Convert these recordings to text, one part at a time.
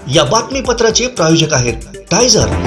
या बातमीपत्राचे प्रायोजक आहेत टायझर।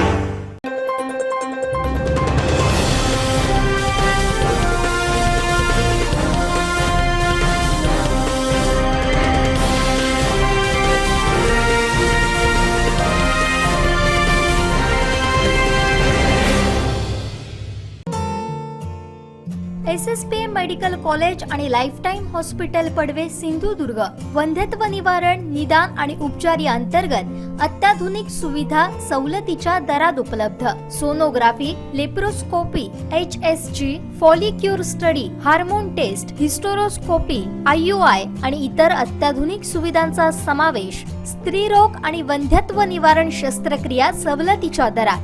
SSPM मेडिकल कॉलेज आणि लाईफटाईम हॉस्पिटल पडवे सिंधुदुर्ग वंध्यत्व निवारण निदान आणि उपचार या अंतर्गत अत्याधुनिक सुविधा सवलतीच्या दरात उपलब्ध। Sonography, laparoscopy, HSG, follicular study, hormone test, hysteroscopy, IUI आणि इतर अत्याधुनिक सुविधांचा समावेश। स्त्रीरोग आणि वंध्यत्व निवारण शस्त्रक्रिया सवलतीच्या दरात।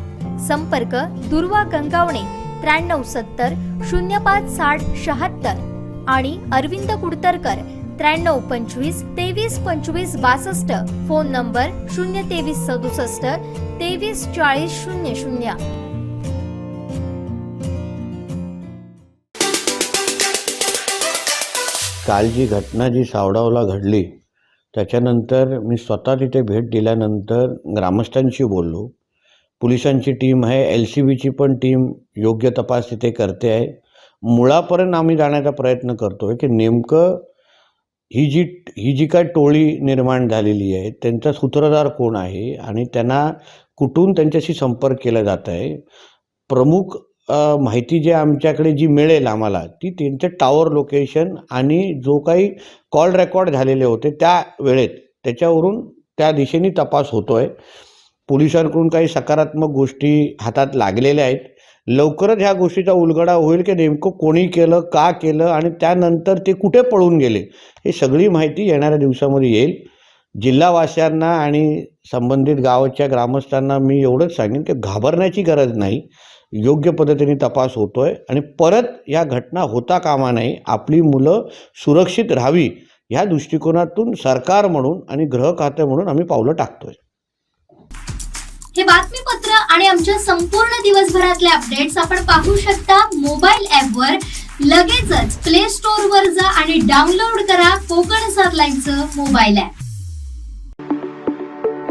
संपर्क दुर्वा गंगावणे 9370 0560 76 आणि अरविंद कुडतरकर 9325 2325 62। Phone number 02367 234000। काल जी घटना जी सावडावला घडली त्याच्यानंतर मी स्वतः तिथे भेट दिल्यानंतर ग्रामस्थांशी बोललो। पोलिसांची टीम आहे, LCBची पण टीम योग्य तपास तिथे करते आहे। मुळापर्यंत आम्ही जाण्याचा प्रयत्न करतोय की नेमकं ही जी काय टोळी निर्माण झालेली आहे त्यांचा सूत्रधार कोण आहे आणि त्यांना कुठून त्यांच्याशी संपर्क केला जात आहे। प्रमुख माहिती जे आमच्याकडे जी मिळेल आम्हाला ती त्यांचं टॉवर लोकेशन आणि जो काही कॉल रेकॉर्ड झालेले होते त्या वेळेत त्याच्यावरून त्या दिशेने तपास होतोय। पोलिसांकडून काही सकारात्मक गोष्टी हातात लागलेल्या आहेत। लवकरच ह्या गोष्टीचा उलगडा होईल की नेमकं कोणी केलं, का केलं आणि त्यानंतर ते कुठे पळून गेले हे सगळी माहिती येणाऱ्या दिवसामध्ये येईल। जिल्हावासियांना आणि संबंधित गावाच्या ग्रामस्थांना मी एवढंच सांगेन की घाबरण्याची गरज नाही। योग्य पद्धतीने तपास होतोय आणि परत या घटना होता कामा नये, आपली मुलं सुरक्षित राहावी ह्या दृष्टिकोनातून सरकार म्हणून आणि गृह खाते म्हणून आम्ही पावलं टाकतोय। हे बातमीपत्र आणि आमच्या संपूर्ण दिवसभरातले अपडेट्स आपण पाहू शकता मोबाईल ॲपवर। लगेचच प्ले स्टोअर वर जा आणि डाउनलोड करा कोकण 7 लाईनचं मोबाईल ॲप।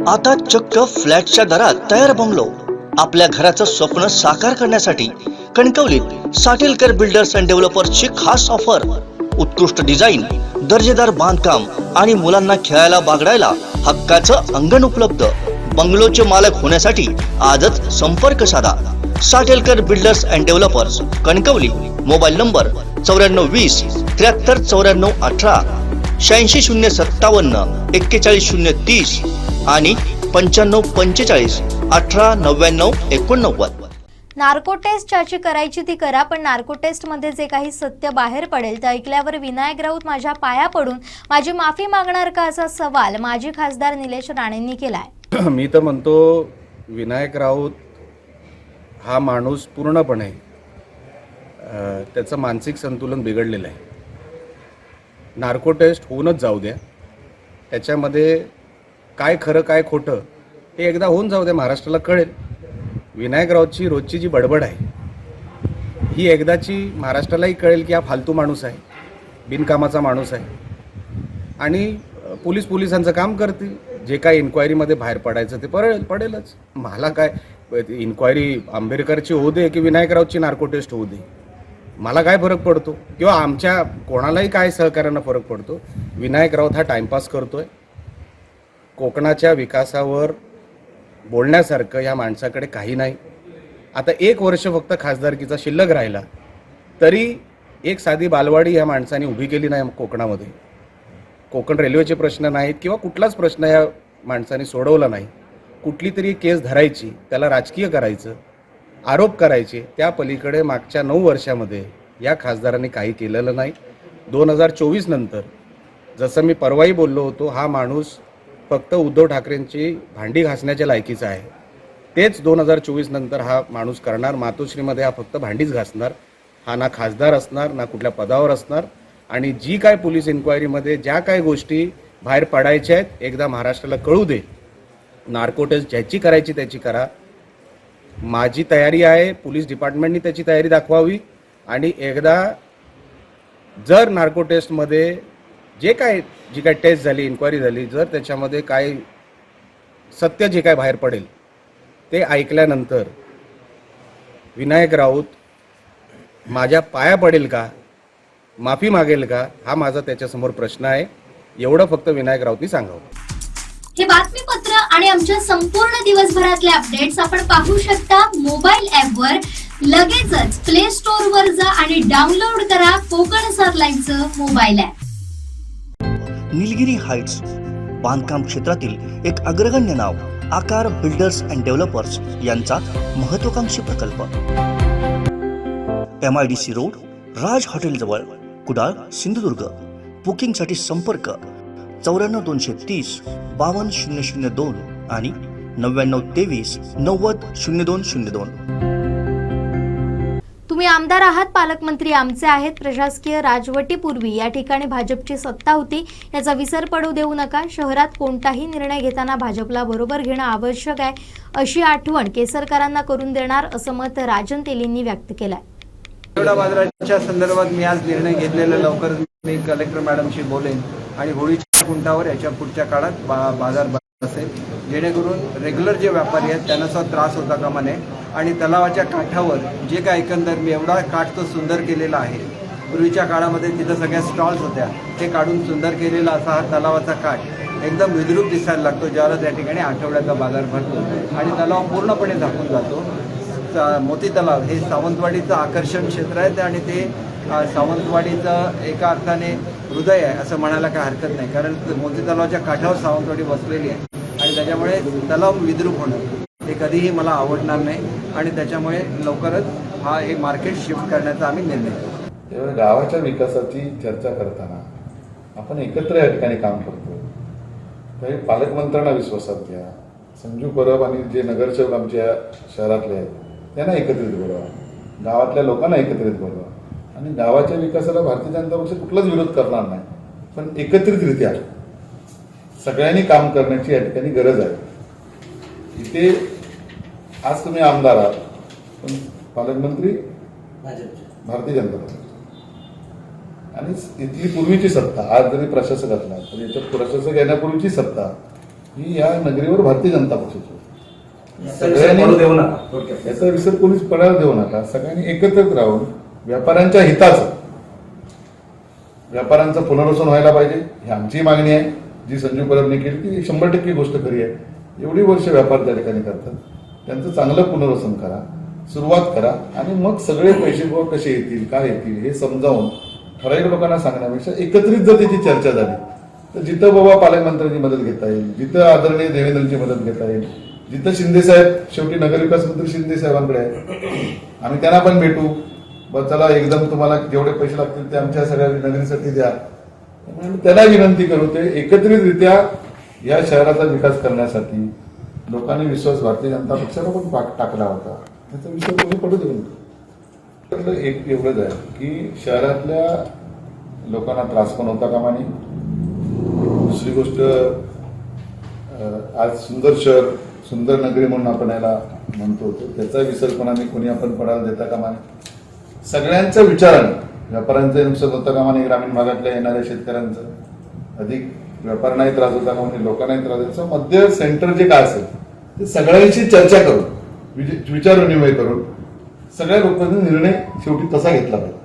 आता चक्क फ्लॅटच्या दरात तयार बंगलो। आपल्या घराचं स्वप्न साकार करण्यासाठी कणकवलीत साटेलकर बिल्डर्स अँड डेव्हलपर्सची खास ऑफर। उत्कृष्ट डिझाईन, दर्जेदार बांधकाम आणि मुलांना खेळायला बागडायला हक्काचं अंगण उपलब्ध। बंगलोचे मालक होण्यासाठी आजच संपर्क साधा। Satelkar builders and developers, Kankavli. Mobile number 9420 73 94 18, 86 057 41 030 आणि 95 45 18 99 89। नार्को टेस्ट ज्याची करायची ती करा, पण नार्को टेस्ट मध्ये जे काही सत्य बाहेर पडेल ते ऐकल्यावर विनायक राऊत माझ्या पाया पडून माझी माफी मागणार का असा सवाल माजी खासदार निलेश राणेंनी केलाय। मी तर म्हणतो विनायक राऊत हा माणूस पूर्णपणे त्याचं मानसिक संतुलन बिघडलेलं आहे। नार्को टेस्ट होऊनच जाऊ द्या, त्याच्यामध्ये काय खरं काय खोटं हे एकदा होऊन जाऊ द्या, महाराष्ट्राला कळेल। विनायक राऊतची रोजची जी बडबड आहे ही एकदाची महाराष्ट्रालाही कळेल की हा फालतू माणूस आहे, बिनकामाचा माणूस आहे आणि पोलिसांचं काम करतील। जे काही इन्क्वायरीमध्ये बाहेर पडायचं ते पडेलच। मला काय इन्क्वायरी आंबेडकरची होऊ दे की विनायक राऊतची नार्को टेस्ट होऊ दे, मला काय फरक पडतो किंवा आमच्या कोणालाही काय सहकार्यांना फरक पडतो। विनायक राऊत हा टाइमपास करतोय। कोकणाच्या विकासावर बोलण्यासारखं या माणसाकडे काही नाही। आता 1 वर्ष फक्त खासदारकीचा शिल्लक राहिला तरी एक साधी बालवाडी या माणसाने उभी केली नाही कोकणामध्ये। कोकण रेल्वेचे प्रश्न नाहीत किंवा कुठलाच प्रश्न या माणसाने सोडवला नाही। कुठली तरी केस धरायची, त्याला राजकीय करायचं, आरोप करायचे, त्या पलीकडे मागच्या 9 वर्षामध्ये या खासदारांनी काही केलेलं नाही। 2024 नंतर जसं मी परवाही बोललो होतो, हा माणूस फक्त उद्धव ठाकरेंची भांडी घासण्याच्या लायकीचा आहे। तेच 2024 नंतर हा माणूस करणार। मातोश्रीमध्ये हा फक्त भांडीच घासणार, हा ना खासदार असणार ना कुठल्या पदावर असणार। आणि जी काय पोलीस इन्क्वायरीमध्ये ज्या काय गोष्टी बाहेर पडायच्या आहेत एकदा महाराष्ट्राला कळू दे। नार्को टेस्ट ज्याची करायची त्याची करा, माझी तयारी आहे, पोलीस डिपार्टमेंटनी त्याची तयारी दाखवावी आणि एकदा जर नार्को टेस्टमध्ये जी काय टेस्ट झाली, इन्क्वायरी झाली, जर त्याच्यामध्ये काय सत्य जे काय बाहेर पडेल ते ऐकल्यानंतर विनायक राऊत माझ्या पाया पडेल का, माफी मागेल का, हा माझा त्याच्यासमोर प्रश्न आहे. एवढं फक्त विनायक राऊतनी सांगावं. हे बातमीपत्र आणि आमच्या संपूर्ण दिवसभरातले अपडेट्स आपण पाहू शकता मोबाईल ॲपवर. लगेचच प्ले स्टोअर वर जा आणि डाउनलोड करा कोकण 7 लाईव्हचं मोबाईल ॲप. निलगिरी हाइट्स बांधकाम क्षेत्रातील एक अग्रगण्य नाव आकार बिल्डर्स अँड डेव्हलपर्स यांचा महत्वाकांक्षी प्रकल्प. MIDC रोड, राज हॉटेल जवळ, कुडाळ, सिंधुदुर्ग. बुकिंगसाठी संपर्क 94 230 52 002 आणि 99 23 90 0202. तुम्ही आमदार आहात, पालकमंत्री आमचे आहेत. प्रशासकीय राजवटीपूर्वी या ठिकाणी भाजपची सत्ता होती, याचा विसर पडू देऊ नका. शहरात कोणताही निर्णय घेताना भाजपला बरोबर घेणं आवश्यक आहे, अशी आठवण केसरकरांना करून देणार असं मत राजन तेलींनी व्यक्त केलंय. आठवडा बाजाराच्या संदर्भात मी आज निर्णय घेतलेला. लवकरच मी कलेक्टर मॅडमशी बोलेन आणि होळीच्या कुंठावर याच्या पुढच्या काळात बाजार बसेल, जेणेकरून रेग्युलर जे व्यापारी आहेत त्यांना सुद्धा त्रास होता कामा नये. आणि तलावाच्या काठावर जे काय एकंदर मी एवढा काठ तो सुंदर केलेला आहे. पूर्वीच्या काळामध्ये तिथं सगळ्या स्टॉल्स होत्या, ते काढून सुंदर केलेला असा हा तलावाचा काठ एकदम विद्रूप दिसायला लागतो ज्यावेळेला त्या ठिकाणी आठवड्याचा बाजार भरतो आणि तलाव पूर्णपणे झाकून जातो. मोती तलाव हे सावंतवाडीचं आकर्षण क्षेत्र आहे आणि ते सावंतवाडीचं एका अर्थाने हृदय आहे असं म्हणायला काय हरकत नाही, कारण मोती तलावाच्या काठावर सावंतवाडी बसलेली आहे आणि त्याच्यामुळे तलाव विद्रूप होणं हे कधीही मला आवडणार नाही आणि त्याच्यामुळे लवकरच हे मार्केट शिफ्ट करण्याचा आम्ही निर्णय घेतो. त्यामुळे गावाच्या विकासाची चर्चा करताना आपण एकत्र या ठिकाणी काम करतो. काही पालकमंत्र्यांना विश्वासात घ्या, संजू परब आणि जे नगरसेवक आमच्या शहरातले आहेत त्यांना एकत्रित बोलवा, गावातल्या लोकांना एकत्रित बोलवा आणि गावाच्या विकासाला भारतीय जनता पक्ष कुठलाच विरोध करणार नाही, पण एकत्रितरित्या सगळ्यांनी काम करण्याची या ठिकाणी गरज आहे. इथे आज तुम्ही आमदार आहात, पण पालकमंत्री भारतीय जनता पक्ष आणि इथली पूर्वीची सत्ता, आज जरी प्रशासक असला तरी याच्यात प्रशासक येण्यापूर्वीची सत्ता ही या नगरीवर भारतीय जनता पक्षाची. सगळ्यांनी याचा विसर कोणीच पडायला देऊ नका. सगळ्यांनी एकत्रित राहून व्यापाऱ्यांच्या हिताचं, व्यापाऱ्यांचं पुनर्वसन व्हायला पाहिजे ही आमची मागणी आहे. जी संजू परबने केली ती 100% गोष्ट खरी आहे. एवढी वर्ष व्यापार त्या ठिकाणी करतात, त्यांचं चांगलं पुनर्वसन करा, सुरुवात करा आणि मग सगळे पैसे कसे येतील, काय येतील हे समजावून ठराविक लोकांना सांगण्यापेक्षा एकत्रित जर त्याची चर्चा झाली तर जिथं बाबा पालकमंत्र्यांची मदत घेता येईल, जिथं आदरणीय देवेंद्रची मदत घेता येईल, जिथं शिंदेसाहेब शेवटी नगरविकास मंत्री शिंदे साहेबांकडे आहे, आम्ही त्यांना पण भेटू. बस चला एकदम तुम्हाला जेवढे पैसे लागतील ते आमच्या सगळ्या नगरीसाठी द्या. त्यांना विनंती करू ते एकत्रितरित्या या शहराचा विकास करण्यासाठी लोकांनी विश्वास भारतीय जनता पक्षाला पण टाकला होता, त्याचा विश्वास कोणी पडू देऊ नका. एक एवढंच आहे की शहरातल्या लोकांना त्रास पण होता कामा नये. दुसरी गोष्ट, आज सुंदर शहर, सुंदर नगरी म्हणून आपण याला म्हणतो होतो, त्याचा विसरपणाने कोणी आपण पडायला देता कामा नये. सगळ्यांच्या विचाराने, व्यापाऱ्यांचं नुकसान होता कामा नये, ग्रामीण भागातल्या येणाऱ्या शेतकऱ्यांचं अधिक व्यापाऱ्यांनाही त्रास होता कामा नये, लोकांनाही त्रास होता. मध्य सेंटर जे काय असेल ते सगळ्यांशी चर्चा करून, विचार विनिमय करून सगळ्या लोकांनी निर्णय शेवटी तसा घेतला पाहिजे.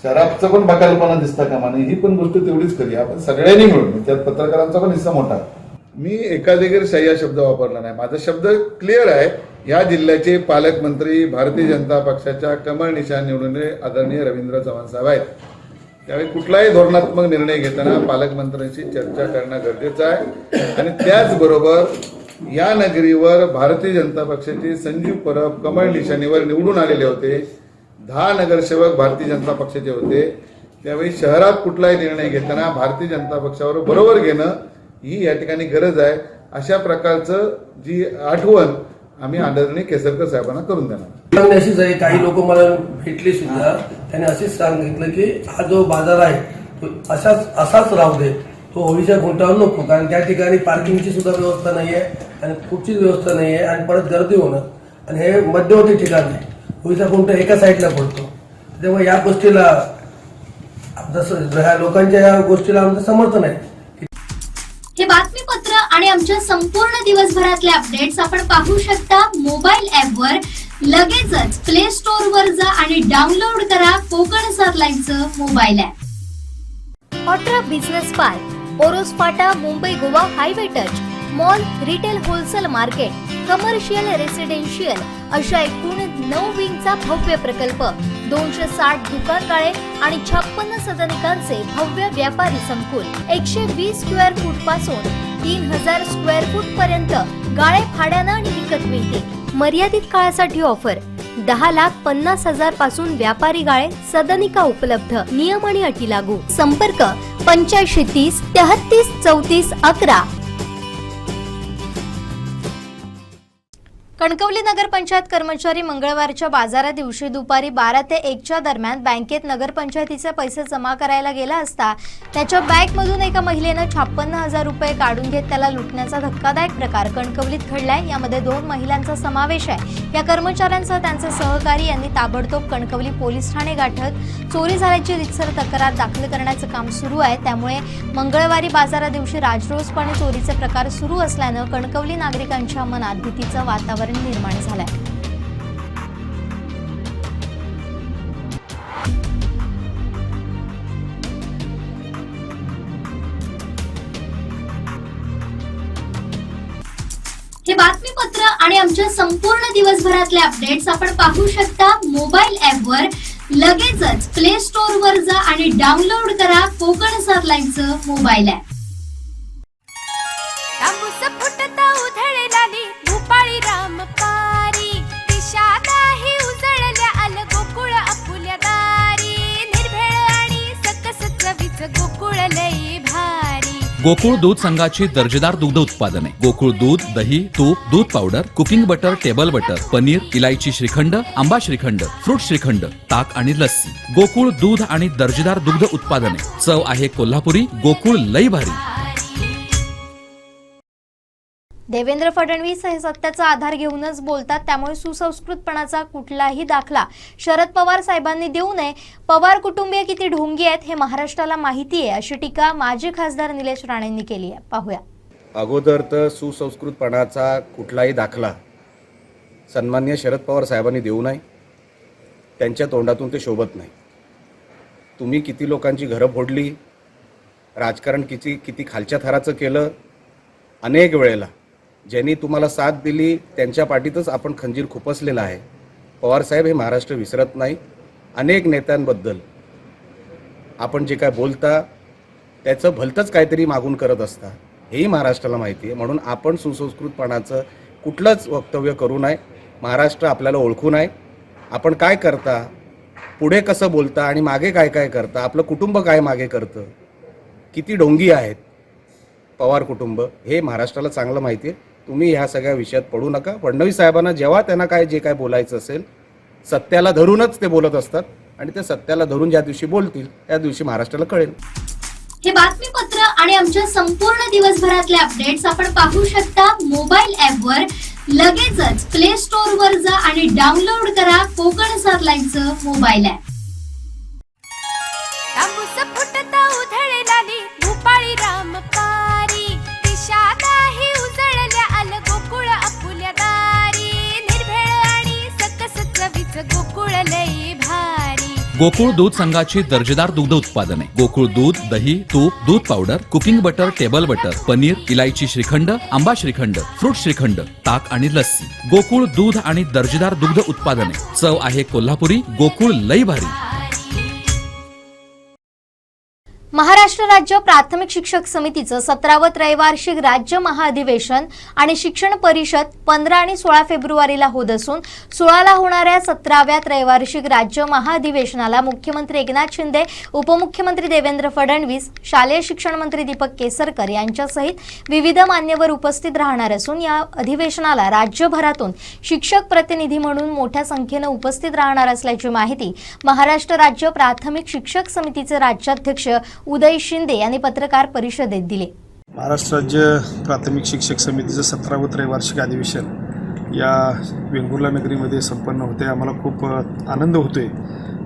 शहराचं पण बकालपणा दिसता कामा नये, ही पण गोष्ट तेवढीच खरी. आपण सगळ्यांनी मिळून, त्यात पत्रकारांचा पण हिस्सा मोठा. मी एकाधिकारशाही हा शब्द वापरला नाही, माझा शब्द क्लिअर आहे. या जिल्ह्याचे पालकमंत्री भारतीय जनता पक्षाच्या कमळ निशाण निवडून आदरणीय रवींद्र चव्हाण साहेब आहेत. त्यावेळी कुठलाही धोरणात्मक निर्णय घेताना पालकमंत्र्यांशी चर्चा करणं गरजेचं आहे. आणि त्याचबरोबर या नगरीवर भारतीय जनता पक्षाचे संजू परब कमळ निशाणीवर निवडून आलेले होते. 10 नगरसेवक भारतीय जनता पक्षाचे होते. त्यावेळी शहरात कुठलाही निर्णय घेताना भारतीय जनता पक्षावर बरोबर घेणं ही या ठिकाणी गरज आहे. अशा प्रकारचं जी आठवण आम्ही आदरणीय केसरकर साहेबांना करून देणार. अशीच आहे, काही लोक मला भेटले सुद्धा, त्यांनी असेच सांगितलं की हा जो बाजार आहे तो असाच राहू दे, तो होळीच्या खुंटावर नको, कारण त्या ठिकाणी पार्किंगची सुद्धा व्यवस्था नाहीये आणि कुठचीच व्यवस्था नाहीये आणि परत गर्दी होणं आणि हे मध्यवर्ती ठिकाण आहे. होळीचा खुंटा एका साईडला पडतो, त्यामुळे या गोष्टीला जसं ह्या लोकांच्या या गोष्टीला आमचं समर्थन आहे. हे बातमीपत्र आणि आमच्या संपूर्ण दिवसभरातले अपडेट्स आपण पाहू शकता मोबाईल ॲपवर. लगेचच प्ले स्टोअर वर जा आणि डाउनलोड करा कोकण 7 लाईव्हचं mobile app. Autra business park, Oros फाटा, Mumbai Goa highway touch, mall, retail wholesale market, commercial residential अशा एकूण 9 विंगचा भव्य प्रकल्प, 260 दुकानगाळे आणि 56 सदनिकांचे भव्य व्यापारी संकुल, 120 स्क्वेअर फूट पासून 3000 स्क्वेअर फूट पर्यंत गाळे भाड्यानं आणि विकत मिळते. मर्यादित काळासाठी ऑफर, 10,50,000 पासून व्यापारी गाळे, सदनिका उपलब्ध. नियम आणि अटी लागू. संपर्क 8530 33 34 11. कणकवली नगरपंचायत कर्मचारी मंगळवारच्या बाजारा दिवशी दुपारी 12 ते 1च्या दरम्यान बँकेत नगरपंचायतीचे पैसे जमा करायला गेला असता त्याच्या बॅगमधून एका महिलेनं 56,000 रुपये काढून घेत त्याला लुटण्याचा धक्कादायक प्रकार कणकवलीत घडलाय. यामध्ये 2 महिलांचा समावेश आहे. या कर्मचाऱ्यांसह त्यांचे सहकारी यांनी ताबडतोब कणकवली पोलीस ठाणे गाठत चोरी झाल्याची रितसर तक्रार दाखल करण्याचं काम सुरू आहे. त्यामुळे मंगळवारी बाजारा दिवशी राजरोसपणे चोरीचे प्रकार सुरू असल्यानं कणकवली नागरिकांच्या मनात भीतीचं वातावरण निर्माण झालंय. हे बातमीपत्र आणि आमच्या संपूर्ण दिवसभरातले अपडेट्स आपण पाहू शकता मोबाईल ॲपवर. लगेचच प्ले स्टोअर वर जा आणि डाउनलोड करा कोकण 7 लाईव्हचं मोबाईल ॲप. भूपाळी रामपारी दिशा नाही उजळल्या आल गोकुळ आपुल्या दारी निर्भेळ आणि सकस चवीच गोकुळ लई भारी. गोकुळ दूध संघाची दर्जेदार दुग्ध उत्पादने, गोकुळ दूध, दही, तूप, दूध powder, cooking butter, table butter, paneer, इलायची श्रीखंड, आंबा श्रीखंड, फ्रूट श्रीखंड, ताक आणि लस्सी. गोकुळ दूध आणि दर्जेदार दुग्ध उत्पादने. चव आहे कोल्हापुरी. गोकुळ लई भारी. देवेंद्र फडणवीस हे सत्याचा आधार घेऊनच बोलतात, त्यामुळे सुसंस्कृतपणाचा कुठलाही दाखला शरद पवार साहेबांनी देऊ नये. पवार कुटुंबीय किती ढोंगी आहेत हे महाराष्ट्राला माहिती आहे, अशी टीका माजी खासदार निलेश राणेंनी केली आहे. पाहूया. अगोदर तर सुसंस्कृतपणाचा कुठलाही दाखला सन्माननीय शरद पवार साहेबांनी देऊ नये. त्यांच्या तोंडातून ते शोभत नाही. तुम्ही किती लोकांची घरं फोडली, राजकारण किती खालच्या थराचं केलं. अनेक वेळेला ज्यांनी तुम्हाला साथ दिली त्यांच्या पाठीतच आपण खंजीर खुपसलेला आहे. पवारसाहेब हे महाराष्ट्र विसरत नाही. अनेक नेत्यांबद्दल आपण जे काय बोलता त्याचं भलतंच काहीतरी मागून करत असता, हेही महाराष्ट्राला माहिती आहे. म्हणून आपण सुसंस्कृतपणाचं कुठलंच वक्तव्य करू नये. महाराष्ट्र आपल्याला ओळखू नये. आपण काय करता, पुढे कसं बोलता आणि मागे काय काय करता, आपलं कुटुंब काय मागे करतं, किती ढोंगी आहेत पवार कुटुंब, हे महाराष्ट्राला चांगलं माहिती आहे. तुम्ही ह्या सगळ्या विषयात पडू नका. फडणवीस साहेबांना जेव्हा त्यांना जे काय बोलायचं असेल सत्याला धरूनच ते बोलत असतात आणि ते सत्याला धरून ज्या दिवशी बोलतील त्या दिवशी महाराष्ट्राला कळेल. हे बातमीपत्र आणि आमच्या संपूर्ण दिवसभरातले अपडेट्स आपण पाहू शकता मोबाईल ॲपवर. लगेचच प्ले स्टोअर वर जा आणि डाउनलोड करा कोकण 7 लाईव्हचं मोबाईल ॲप. भूपाळी रामपारी दिशा नाही उजळल्या आल गोकुळ आपुल्या दारी निर्भेळ आणि सकस चवीच गोकुळ लई भारी. गोकुळ दूध संघाची दर्जेदार दुग्ध उत्पादने, गोकुळ दूध, दही, तूप, दूध powder, cooking butter, table butter, paneer, इलायची श्रीखंड, आंबा श्रीखंड, फ्रूट श्रीखंड, ताक आणि लस्सी. गोकुळ दूध आणि दर्जेदार दुग्ध उत्पादने. चव आहे कोल्हापुरी. गोकुळ लई भारी. महाराष्ट्र राज्य प्राथमिक शिक्षक समितीचं 17वं त्रैवार्षिक राज्य महाअधिवेशन आणि शिक्षण परिषद 15 आणि 16 फेब्रुवारीला होत असून 16ला होणाऱ्या 17व्या त्रैवार्षिक राज्य महाअधिवेशनाला मुख्यमंत्री एकनाथ शिंदे, उपमुख्यमंत्री देवेंद्र फडणवीस, शालेय शिक्षण मंत्री दीपक केसरकर यांच्यासहित विविध मान्यवर उपस्थित राहणार असून या अधिवेशनाला राज्यभरातून शिक्षक प्रतिनिधी म्हणून मोठ्या संख्येने उपस्थित राहणार असल्याची माहिती महाराष्ट्र राज्य प्राथमिक शिक्षक समितीचे राज्याध्यक्ष उदय शिंदे यांनी पत्रकार परिषदेत दिले. महाराष्ट्र राज्य प्राथमिक शिक्षक समितीचं 17वं त्रैवार्षिक अधिवेशन या वेंगुर्ला नगरीमध्ये संपन्न होते. आम्हाला खूप आनंद होतो आहे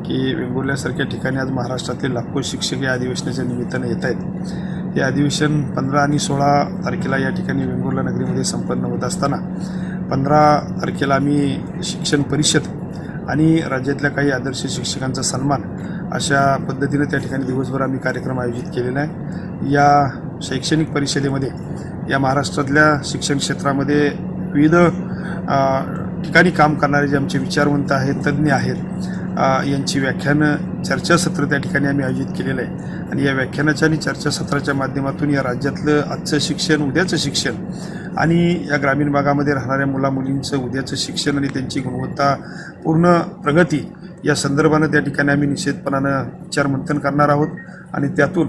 की वेंगुर्ल्यासारख्या ठिकाणी आज महाराष्ट्रातील लाखो शिक्षक या अधिवेशनाच्या निमित्ताने येत आहेत. हे अधिवेशन 15 आणि 16 तारखेला या ठिकाणी वेंगुर्ला नगरीमध्ये संपन्न होत असताना 15 तारखेला आम्ही शिक्षण परिषद आणि राज्यातल्या काही आदर्श शिक्षकांचा सन्मान अशा पद्धतीने त्या ठिकाणी दिवसभर आम्ही कार्यक्रम आयोजित केलेला आहे. या शैक्षणिक परिषदेमध्ये या महाराष्ट्रातल्या शिक्षण क्षेत्रामध्ये विविध ठिकाणी काम करणारे जे आमचे विचारवंत आहेत, तज्ज्ञ आहेत, यांची व्याख्यानं चर्चासत्र त्या ठिकाणी आम्ही आयोजित केलेलं आहे. आणि या व्याख्यानाच्या आणि चर्चासत्राच्या माध्यमातून या राज्यातलं आजचं शिक्षण, उद्याचं शिक्षण आणि या ग्रामीण भागामध्ये राहणाऱ्या मुलामुलींचं उद्याचं शिक्षण आणि त्यांची गुणवत्तापूर्ण प्रगती या संदर्भानं त्या ठिकाणी आम्ही निश्चितपणानं विचारमंथन करणार आहोत. आणि त्यातून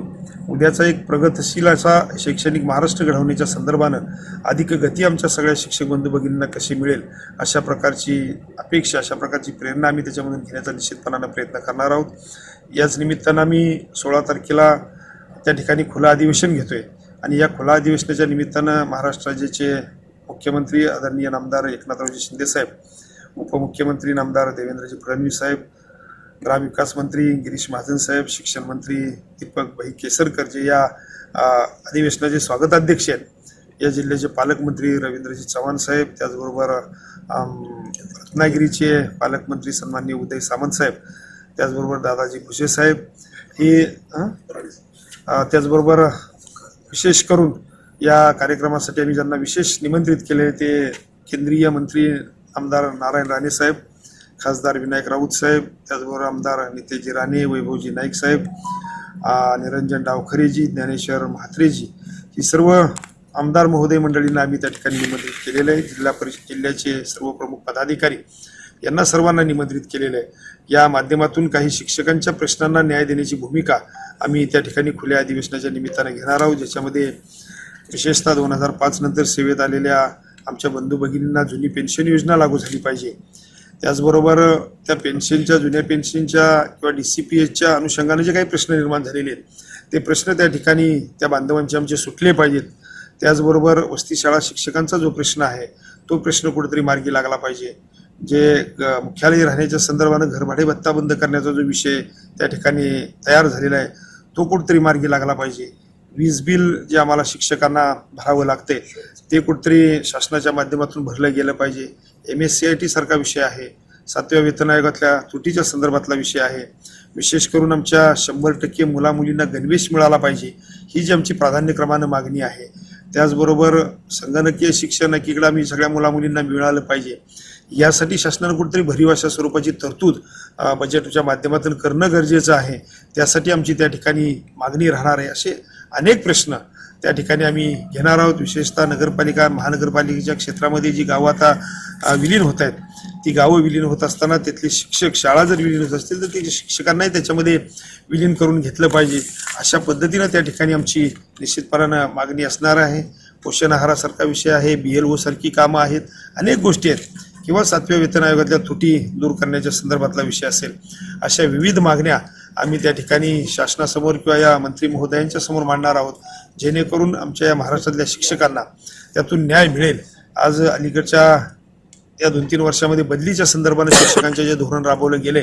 उद्याचा एक प्रगतशील असा शैक्षणिक महाराष्ट्र घडवण्याच्या संदर्भानं अधिक गती आमच्या सगळ्या शिक्षक बंधू भगिनींना कशी मिळेल अशा प्रकारची अपेक्षा, अशा प्रकारची प्रेरणा आम्ही त्याच्यामधून घेण्याचा निश्चितपणानं प्रयत्न करणार आहोत. याच निमित्तानं आम्ही 16 तारखेला त्या ठिकाणी खुलं अधिवेशन घेतो आहे. आणि या खुला अधिवेशनाच्या निमित्तानं महाराष्ट्र राज्याचे मुख्यमंत्री आदरणीय नामदार एकनाथरावजी शिंदेसाहेब, उपमुख्यमंत्री नामदार देवेंद्रजी फडणवीस साहेब, ग्रामविकास मंत्री गिरीश महाजन साहेब, शिक्षण मंत्री दीपक भाई केसरकर जे या अधिवेशनाचे स्वागताध्यक्ष आहेत, या जिल्ह्याचे पालकमंत्री रवींद्रजी चव्हाण साहेब, त्याचबरोबर रत्नागिरीचे पालकमंत्री सन्माननीय उदय सामंत साहेब, त्याचबरोबर दादाजी भुसे साहेब, हे त्याचबरोबर विशेष करून या कार्यक्रमासाठी आम्ही ज्यांना विशेष निमंत्रित केले ते केंद्रीय मंत्री आमदार नारायण राणे साहेब, खासदार विनायक राऊत साहेब, त्याचबरोबर आमदार नितेशजी राणे, वैभवजी नाईक साहेब, निरंजन डावखरेजी, ज्ञानेश्वर म्हात्रेजी, ही सर्व आमदार महोदय मंडळींना आम्ही त्या ठिकाणी निमंत्रित केलेलं आहे. जिल्हा परिषद जिल्ह्याचे सर्व प्रमुख पदाधिकारी यांना सर्वांना निमंत्रित केलेलं आहे. या माध्यमातून काही शिक्षकांच्या प्रश्नांना न्याय देण्याची भूमिका आम्ही त्या ठिकाणी खुल्या अधिवेशनाच्या निमित्तानं घेणार आहोत, ज्याच्यामध्ये विशेषतः 2005 नंतर सेवेत आलेल्या आमच्या बंधू भगिनींना जुनी पेन्शन योजना लागू झाली पाहिजे. त्याचबरोबर त्या पेन्शनच्या, जुन्या पेन्शनच्या किंवा DCPHच्या अनुषंगाने जे काही प्रश्न निर्माण झालेले आहेत ते प्रश्न त्या ठिकाणी त्या बांधवांचे आमचे सुटले पाहिजेत. त्याचबरोबर वसती शाळा शिक्षकांचा जो प्रश्न आहे तो प्रश्न कुठेतरी मार्गी लागला पाहिजे. जे मुख्यालय राहण्याच्या संदर्भानं घरभाडे भत्ता बंद करण्याचा जो विषय त्या ठिकाणी तयार झालेला आहे तो कुठेतरी मार्गी लागला पाहिजे. वीज बिल जे आम्हाला शिक्षकांना भरावं लागते ते कुठेतरी शासनाच्या माध्यमातून भरलं गेलं पाहिजे. MSCIT सारखा विषय आहे, 7व्या वेतन आयोगातल्या त्रुटीच्या संदर्भातला विषय आहे. विशेष करून आमच्या 100% मुलामुलींना गणवेश मिळाला पाहिजे, ही जी आमची प्राधान्यक्रमानं मागणी आहे. त्याचबरोबर संगणकीय शिक्षण एकीकडे आम्ही सगळ्या मुलामुलींना मिळालं पाहिजे, यासाठी शासनानं कुठेतरी भरीव अशा स्वरूपाची तरतूद बजेटच्या माध्यमातून करणं गरजेचं आहे. त्यासाठी आमची त्या ठिकाणी मागणी राहणार आहे. असे अनेक प्रश्न त्या ठिकाणी आम्ही घेणार आहोत. विशेषतः नगरपालिका, महानगरपालिकेच्या क्षेत्रामध्ये जी गावं आता विलीन होत आहेत, ती गावं विलीन होत असताना तिथले शिक्षक, शाळा जर विलीन होत असतील तर ते शिक्षकांनाही त्याच्यामध्ये विलीन करून घेतलं पाहिजे. अशा पद्धतीनं त्या ठिकाणी आमची निश्चितपणानं मागणी असणार आहे. पोषण आहारासारखा विषय आहे, BLO सारखी कामं आहेत, अनेक गोष्टी आहेत, किंवा 7व्या वेतन आयोगातल्या त्रुटी दूर करण्याच्या संदर्भातला विषय असेल. अशा विविध मागण्या आम्ही त्या ठिकाणी शासनासमोर किंवा या मंत्री महोदयांच्या समोर मांडणार आहोत, जेणेकरून आमच्या या महाराष्ट्रातल्या शिक्षकांना त्यातून न्याय मिळेल. आज अलीकडच्या या 2-3 वर्षामध्ये बदलीच्या संदर्भाने शिक्षकांचे जे धोरण राबवलं गेले,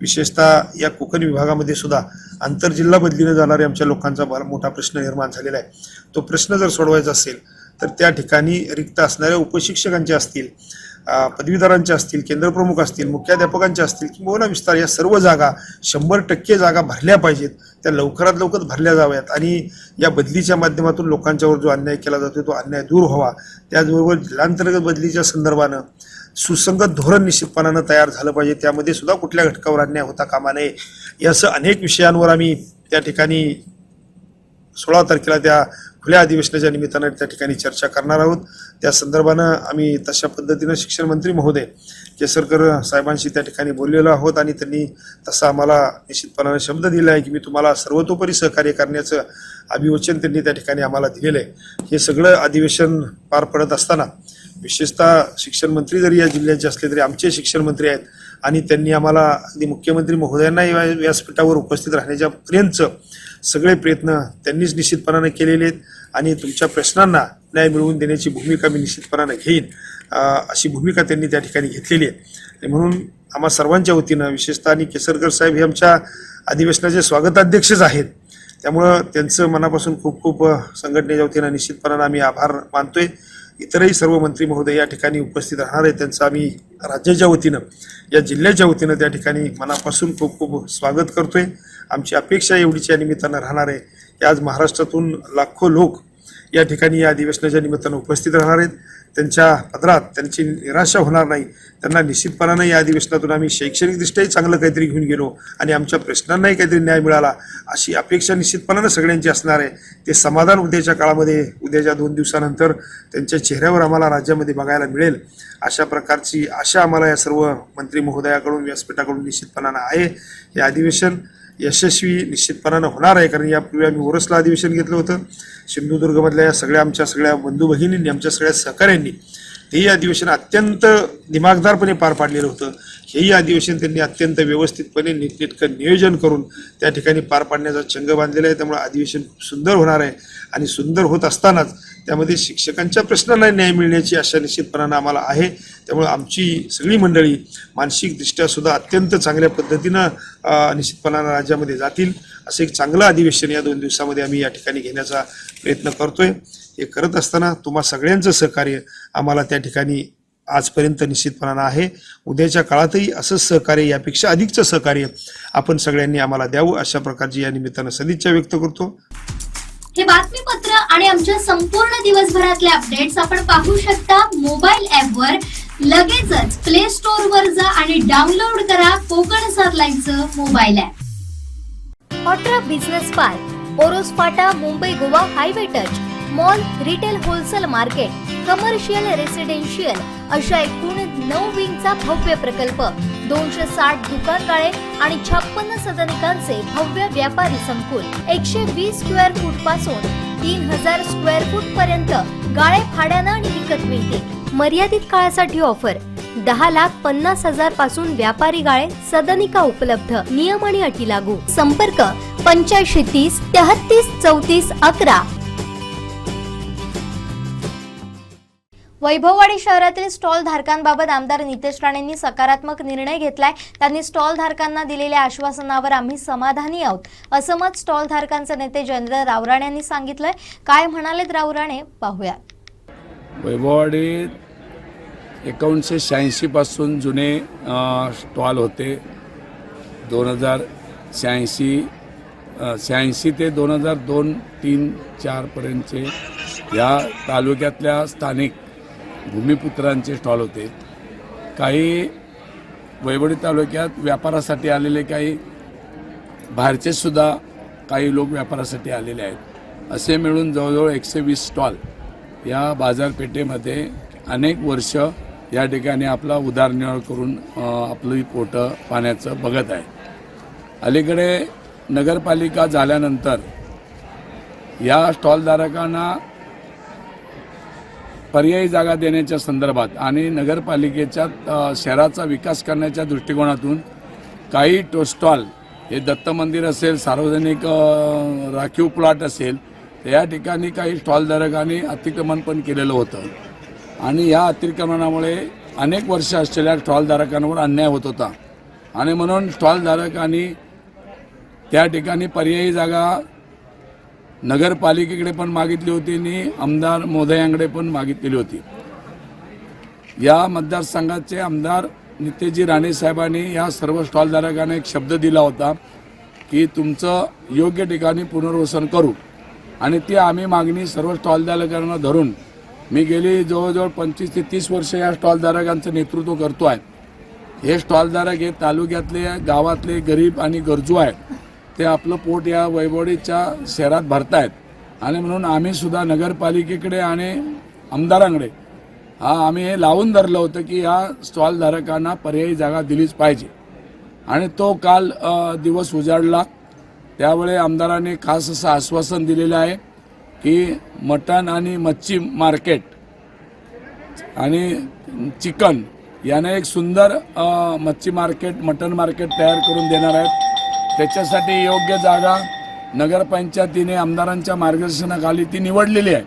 विशेषतः या कोकण विभागामध्ये सुद्धा आंतरजिल्हा बदलीने जाणारे आमच्या लोकांचा मोठा प्रश्न निर्माण झालेला आहे. तो प्रश्न जर सोडवायचा असेल तर त्या ठिकाणी रिक्त असणाऱ्या उपशिक्षकांचे असतील, पदवीधरांचे असतील, केंद्रप्रमुख असतील, मुख्याध्यापकांचे असतील, किंवा विस्तार, या सर्व जागा 100% जागा भरल्या पाहिजेत. त्या लवकरात लवकर भरल्या जाव्यात आणि या बदलीच्या माध्यमातून लोकांच्यावर जो अन्याय केला जातो तो अन्याय दूर व्हावा. त्याचबरोबर जिल्हांतर्गत बदलीच्या संदर्भानं सुसंगत धोरण निश्चितपणानं तयार झालं पाहिजे. त्यामध्ये सुद्धा कुठल्या घटकावर अन्याय होता कामा नये. यासह अनेक विषयांवर आम्ही त्या ठिकाणी 16 तारखेला त्या खुल्या अधिवेशनाच्या निमित्तानं त्या ठिकाणी चर्चा करणार आहोत. त्या संदर्भानं आम्ही तशा पद्धतीनं शिक्षण मंत्री महोदय केसरकर साहेबांशी त्या ठिकाणी बोललेलो आहोत आणि त्यांनी तसा आम्हाला निश्चितपणाने शब्द दिला आहे की मी तुम्हाला सर्वतोपरी सहकार्य करण्याचं अभिवचन त्यांनी त्या ठिकाणी आम्हाला दिलेलं आहे. हे सगळं अधिवेशन पार पडत असताना विशेषतः शिक्षण मंत्री जरी या जिल्ह्याचे असले तरी आमचे शिक्षण मंत्री आहेत आणि त्यांनी आम्हाला अगदी मुख्यमंत्री महोदयांना या व्यासपीठावर उपस्थित राहण्याच्या पर्यंतचं सगळे प्रयत्न त्यांनीच निश्चितपणाने केलेले आहेत आणि तुमच्या प्रश्नांना न्याय मिळवून देण्याची भूमिका मी निश्चितपणाने घेईन, अशी भूमिका त्यांनी त्या ठिकाणी घेतलेली आहे. म्हणून आम्हा सर्वांच्या वतीनं विशेषतः आणि केसरकर साहेब हे आमच्या अधिवेशनाचे स्वागताध्यक्षच आहेत त्यामुळं त्यांचं मनापासून खूप खूप संघटनेच्या वतीनं निश्चितपणानं आम्ही आभार मानतोय. इतरही सर्व मंत्री महोदय या ठिकाणी उपस्थित राहणार आहेत, त्यांचं आम्ही राज्याच्या वतीनं या जिल्ह्याच्या वतीनं त्या ठिकाणी मनापासून खूप खूप स्वागत करतोय. आमची अपेक्षा एवढीच या निमित्तानं राहणार आहे की आज महाराष्ट्रातून लाखो लोक या ठिकाणी या अधिवेशनाच्या निमित्तानं उपस्थित राहणार आहेत. त्यांच्या पदरात त्यांची निराशा होणार नाही. त्यांना निश्चितपणानं या अधिवेशनातून आम्ही शैक्षणिकदृष्ट्याही चांगलं काहीतरी घेऊन गेलो आणि आमच्या प्रश्नांनाही काहीतरी न्याय मिळाला अशी अपेक्षा निश्चितपणानं सगळ्यांची असणार आहे. ते समाधान उद्याच्या काळामध्ये, उद्याच्या 2 दिवसानंतर त्यांच्या चेहऱ्यावर आम्हाला राज्यामध्ये बघायला मिळेल अशा प्रकारची आशा आम्हाला या सर्व मंत्री महोदयाकडून, व्यासपीठाकडून निश्चितपणानं आहे. हे अधिवेशन यशस्वी निश्चितपणानं होणार आहे, कारण यापूर्वी आम्ही ओरसला अधिवेशन घेतलं होतं. सिंधुदुर्गमधल्या या आमच्या सगळ्या बंधू भगिनींनी, आमच्या सगळ्या सहकाऱ्यांनी तेही अधिवेशन अत्यंत दिमागदारपणे पार पाडलेलं होतं. हेही अधिवेशन त्यांनी अत्यंत व्यवस्थितपणे नीटनेटकं नियोजन करून त्या ठिकाणी पार पाडण्याचा चंग बांधलेला आहे. त्यामुळे अधिवेशन खूप सुंदर होणार आहे आणि सुंदर होत असतानाच त्यामध्ये शिक्षकांच्या प्रश्नांना न्याय मिळण्याची आशा निश्चितपणानं आम्हाला आहे. त्यामुळे आमची सगळी मंडळी मानसिकदृष्ट्या सुद्धा अत्यंत चांगल्या पद्धतीनं निश्चितपणानं राज्यामध्ये जातील असं एक चांगलं अधिवेशन या 2 दिवसामध्ये आम्ही या ठिकाणी घेण्याचा प्रयत्न करतोय. हे करत असताना तुम्हा सगळ्यांचं सहकार्य आम्हाला त्या ठिकाणी आजपर्यंत निश्चितपणानं आहे. उद्याच्या काळातही असंच सहकार्य, यापेक्षा अधिकचं सहकार्य आपण सगळ्यांनी आम्हाला द्यावं अशा प्रकारची या निमित्तानं सदिच्छा व्यक्त करतो. हे बातमीपत्र आणि आमच्या संपूर्ण दिवसभरातले अपडेट्स आपण पाहू शकता मोबाईल ॲपवर. लगेचच प्ले स्टोअर वर जा आणि डाउनलोड करा कोकण सात mobile app. Autra business park, Oros फाटा, Mumbai Goa highway touch, mall, retail wholesale market, commercial, residential अशा एकूण 9 विंगचा भव्य प्रकल्प, 260 दुकानगाळे आणि 56 सदनिकांचे भव्य व्यापारी संकुल, 120 स्क्वेअर फूट पासून 3000 स्क्वेअर फूट पर्यंत गाळे भाड्यानं आणि विकत मिळते. मर्यादित काळासाठी ऑफर, 10,50,000 पासून व्यापारी गाळे, सदनिका उपलब्ध. नियम आणि अटी लागू. संपर्क 8530 33 34 11. वैभववाडी शहरातील स्टॉल धारकांबाबत आमदार नितेश राणेंनी सकारात्मक निर्णय घेतलाय. त्यांनी स्टॉल धारकांना दिलेल्या आश्वासनावर आम्ही समाधानी आहोत असं मत स्टॉल धारकांचे नेते जयेंद्र रावराणे यांनी सांगितलंय. काय म्हणालेत रावराणे पाहूया. वैभववाडीत 1986 पासून जुने स्टॉल होते. 1986 ते 2002, 3, 4 पर्यंतचे या तालुक्यातल्या स्थानिक भूमिपुत्रांचे स्टॉल होते. काही वैभववाडी तालुक्यात व्यापारासाठी आलेले, काही बाहेरचे सुद्धा काही लोक व्यापारासाठी आलेले आहेत. असे मिळून जवळजवळ 120 स्टॉल या बाजारपेठेमध्ये अनेक वर्ष या ठिकाणी आपला उदरनिर्वाह करून आपली पोटं पाण्याचं बघत आहे. अलीकडे नगरपालिका झाल्यानंतर या स्टॉलधारकांना पर्यायी जागा देण्याच्या संदर्भात आणि नगरपालिकेच्या शहराचा विकास करण्याच्या दृष्टिकोनातून काही स्टॉल, हे दत्त मंदिर असेल, सार्वजनिक राखीव प्लॉट असेल, तर या ठिकाणी काही स्टॉलधारकांनी अतिक्रमण पण केलेलं होतं आणि या अतिक्रमणामुळे अनेक वर्ष असलेल्या स्टॉलधारकांवर अन्याय होत होता आणि म्हणून स्टॉलधारकांनी त्या ठिकाणी पर्यायी जागा नगरपालिकेकडे पण मागितली होती आणि आमदार महोदयांकडे पण मागितलेली होती. या मतदारसंघाचे आमदार नितेशजी राणे साहेबांनी या सर्व स्टॉलधारकांना एक शब्द दिला होता की तुमचं योग्य ठिकाणी पुनर्वसन करू आणि ती आम्ही मागणी सर्व स्टॉलधारकांना धरून मी गेली जवळजवळ 25 ते 30 वर्ष या स्टॉलधारकांचं नेतृत्व करतो आहे. हे स्टॉलधारक हे तालुक्यातले, गावातले गरीब आणि गरजू आहेत. ते आपलं पोट या वैभववाडीच्या शहरात भरतायत आणि म्हणून आम्ही सुद्धा नगरपालिकेकडे आणि आमदारांकडे आम्ही हे लावून धरलं होतं की या स्टॉलधारकांना पर्यायी जागा दिलीच पाहिजे आणि तो काल दिवस उजाडला. त्यावेळी आमदारांनी खास असं आश्वासन दिलेलं आहे की मटण आणि मच्छी मार्केट आणि चिकन याने एक सुंदर मच्छी मार्केट, मटण मार्केट तयार करून देणार आहेत. त्याच्यासाठी योग्य जागा नगरपंचायतीने आमदारांच्या मार्गदर्शनाखाली ती निवडलेली आहे.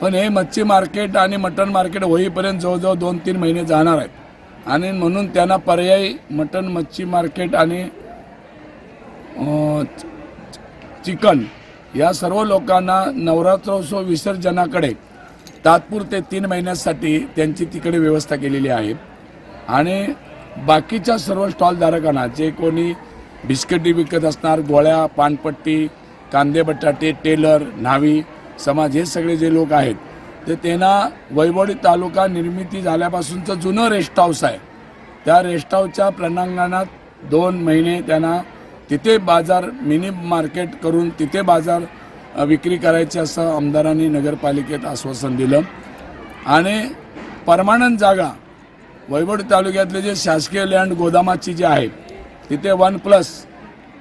पण हे मच्छी मार्केट आणि मटण मार्केट होईपर्यंत जवळजवळ 2-3 महिने जाणार आहेत आणि म्हणून त्यांना पर्यायी मटण, मच्छी मार्केट आणि चिकन या सर्व लोकांना नवरात्रोत्सव विसर्जनाकडे तात्पुरते 3 महिन्यासाठी त्यांची तिकडे व्यवस्था केलेली आहे आणि बाकीच्या सर्व स्टॉलधारकांना जे कोणी बिस्किटी विकत असणार, गोळ्या, पानपट्टी, कांदे बटाटे, टेलर, न्हावी समाज हे सगळे जे लोक आहेत ते त्यांना वैभववाडी तालुका निर्मिती झाल्यापासूनचं जुनं रेस्ट हाऊस आहे, त्या रेस्ट हाऊसच्या प्रणांगणात 2 महिने त्यांना तिथे बाजार मिनी मार्केट करून तिथे बाजार विक्री करायची असं आमदारांनी नगरपालिकेत आश्वासन दिलं आणि परमानंट जागा वैभववाडी तालुक्यातले जे शासकीय लँड गोदामाची जी आहे तिथे 1+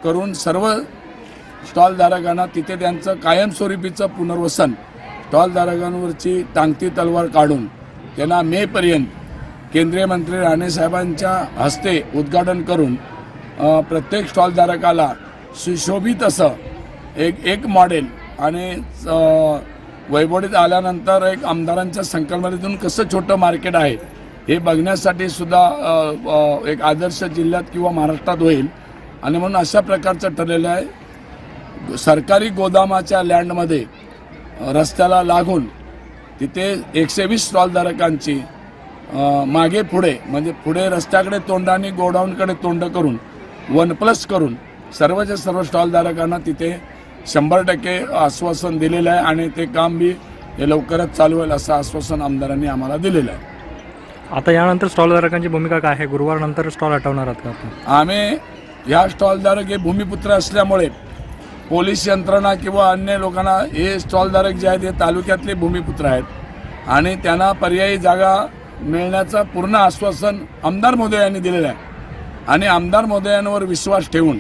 करून सर्व स्टॉलधारकांना तिथे त्यांचं कायमस्वरूपीचं पुनर्वसन स्टॉलधारकांवरची टांगती तलवार काढून त्यांना मेपर्यंत केंद्रीय मंत्री राणेसाहेबांच्या हस्ते उद्घाटन करून प्रत्येक स्टॉलधारकाला सुशोभित असं एक मॉडेल आणि वैभववाडीत आल्यानंतर एक आमदारांच्या संकल्पनेतून कसं छोटं मार्केट आहे हे बघण्यासाठी सुद्धा एक आदर्श जिल्ह्यात किंवा महाराष्ट्रात होईल आणि म्हणून अशा प्रकारचं ठरलेलं आहे. सरकारी गोदामाच्या लँडमध्ये रस्त्याला लागून तिथे 120 स्टॉलधारकांची मागे पुढे म्हणजे पुढे रस्त्याकडे तोंड आणि गोडाऊनकडे तोंड करून 1+ करून सर्वच्या सर्व स्टॉलधारकांना तिथे 100% आश्वासन दिलेलं आहे आणि ते काम बी हे लवकरच चालू होईल असं आश्वासन आमदारांनी आम्हाला दिलेलं आहे. आता यानंतर स्टॉलधारकांची भूमिका काय आहे? गुरुवारनंतर स्टॉल हटवणार आहात का आपण? आम्ही ह्या स्टॉलधारक हे भूमिपुत्र असल्यामुळे पोलीस यंत्रणा किंवा अन्य लोकांना हे स्टॉलधारक जे आहेत हे तालुक्यातले भूमिपुत्र आहेत आणि त्यांना पर्यायी जागा मिळण्याचं पूर्ण आश्वासन आमदार महोदयांनी दिलेलं आहे आणि आमदार महोदयांवर विश्वास ठेवून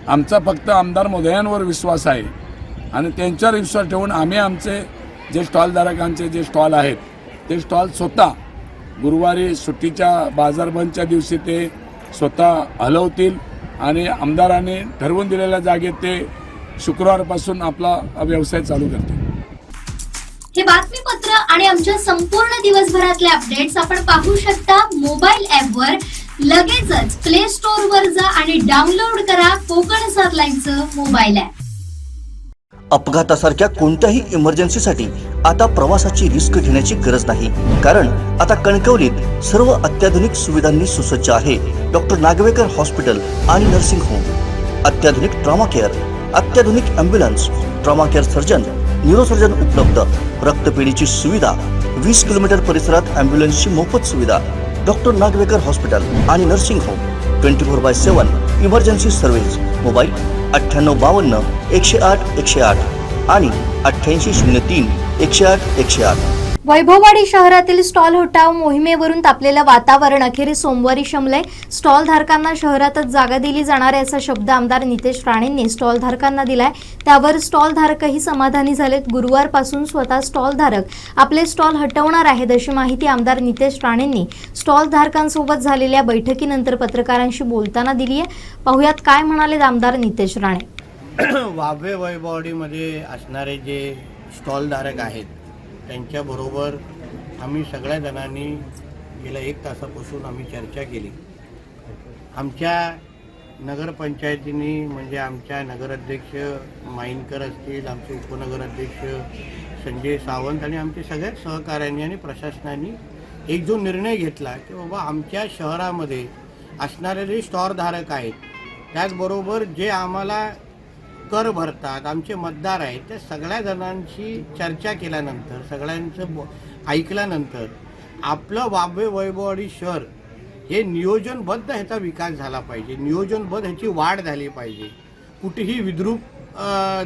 आमचा फक्त आमदार महोदयांवर विश्वास आहे आणि त्यांच्यावर विश्वास ठेवून आम्ही आमचे जे स्टॉलधारकांचे जे स्टॉल आहेत ते स्टॉल स्वतः गुरुवारी सुट्टीच्या बाजार बंदच्या दिवशी ते स्वतः हलवतील आणि आमदारांनी ठरवून दिलेल्या जागेत ते शुक्रवारपासून आपला व्यवसाय चालू करतील. हे बातमीपत्र आणि आमच्या संपूर्ण दिवसभरातले अपडेट्स आपण पाहू शकता मोबाईल ॲपवर. लगेचच प्ले स्टोअर वर जा आणि डाउनलोड करा कोकण 7 लाईनचं मोबाईल ॲप. अपघातासारख्या कोणत्याही इमर्जन्सीसाठी आता प्रवासाची रिस्क घेण्याची गरज नाही, कारण आता कणकवलीत सर्व अत्याधुनिक सुविधांनी सुसज्ज आहे डॉक्टर नागवेकर हॉस्पिटल आणि नर्सिंग होम. अत्याधुनिक ट्रॉमा केअर, अत्याधुनिक ambulance, trauma care surgeon, neurosurgeon उपलब्ध, रक्तपेढीची सुविधा, 20 किलोमीटर परिसरात ॲम्ब्युलन्सची मोफत सुविधा. डॉक्टर नागवेकर हॉस्पिटल आणि nursing home 24/7 emergency service. Mobile 9852 108 108 आणि 8803 108 108. वैभववाडी शहरातील स्टॉल हटाव मोहिमेवरून तापलेलं वातावरण अखेरीस सोमवारी शमलंय. स्टॉल धारकांना शहरातच जागा दिली जाणार आहे असा शब्द आमदार नितेश राणेंनी स्टॉल धारकांना दिलाय. त्यावर स्टॉल धारकही समाधानी झालेत. गुरुवारपासून स्वतः स्टॉल धारक आपले स्टॉल हटवणार आहेत अशी माहिती आमदार नितेश राणेंनी स्टॉल धारकांसोबत झालेल्या बैठकीनंतर पत्रकारांशी बोलताना दिली आहे. पाहुयात काय म्हणाले आमदार नितेश राणे. वाभे वैभववाडीमध्ये असणारे जे स्टॉलधारक आहेत त्यांच्याबरोबर आम्ही सगळ्या जणांनी गेल्या 1 तासापासून आम्ही चर्चा केली. आमच्या नगरपंचायतीने म्हणजे आमच्या नगराध्यक्ष माईनकर असतील, आमचे उपनगराध्यक्ष संजय सावंत आणि आमच्या सगळ्याच सहकाऱ्यांनी आणि प्रशासनाने एक जो निर्णय घेतला की बाबा आमच्या शहरामध्ये असणारे जे स्टॉलधारक आहेत त्याचबरोबर जे आम्हाला कर भरतात आमचे मतदार आहेत त्या सगळ्या जणांशी चर्चा केल्यानंतर सगळ्यांचं ऐकल्यानंतर आपलं वाभे वैभववाडी शहर हे नियोजनबद्ध ह्याचा विकास झाला पाहिजे, नियोजनबद्ध ह्याची वाढ झाली पाहिजे. कुठेही विद्रूप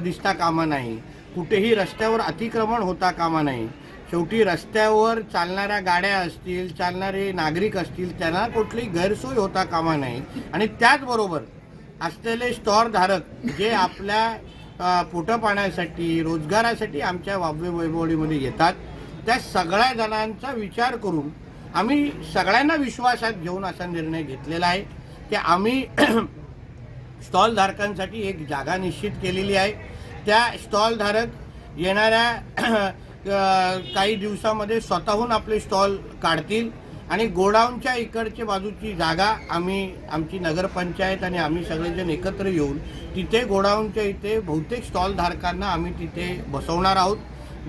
दिसता कामा नाही, कुठेही रस्त्यावर अतिक्रमण होता कामा नाही. शेवटी रस्त्यावर चालणाऱ्या गाड्या असतील, चालणारे नागरिक असतील त्यांना कुठलीही गैरसोय होता कामा नाही. आणि त्याचबरोबर असलेले स्टॉलधारक जे आपल्या पोटपाण्यासाठी रोजगारासाठी आमच्या वाभे वैभववाडीमध्ये येतात त्या सगळ्या जणांचा विचार करून आम्ही सगळ्यांना विश्वासात घेऊन असा निर्णय घेतलेला आहे की आम्ही स्टॉलधारकांसाठी एक जागा निश्चित केलेली आहे. त्या स्टॉलधारक येणाऱ्या काही दिवसामध्ये स्वतःहून आपले स्टॉल काढतील आणि गोडाऊनच्या इकडच्या बाजूची जागा आमची नगरपंचायत आणि आम्ही सगळेजण एकत्र येऊन तिथे गोडाऊनच्या इथे बहुतेक स्टॉल धारकांना आम्ही तिथे बसवणार आहोत.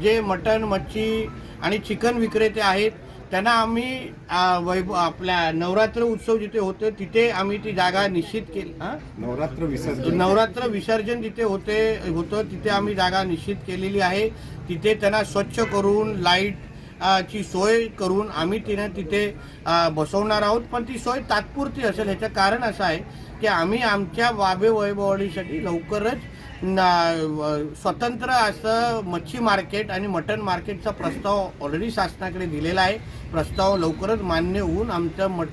जे मटण, मच्छी आणि चिकन विक्रेते आहेत त्यांना आम्ही आपल्या नवरात्र उत्सव जिथे होते तिथे आम्ही ती जागा निश्चित केली. नवरात्र विसर्जन जिथे होतं तिथे आम्ही जागा निश्चित केलेली आहे. तिथे त्यांना स्वच्छ करून लाईट ची सोय करून आम्ही तिथे बसवणार आहोत. पण ती सोय तात्पुरती असेल. ह्याचं कारण असं आहे की आम्ही आमच्या वाबे वैभववाढीसाठी लवकरच स्वतंत्र असं मच्छी मार्केट आणि मटण मार्केटचा प्रस्ताव ऑलरेडी शासनाकडे दिलेला आहे. प्रस्ताव लवकरच मान्य होऊन आमचं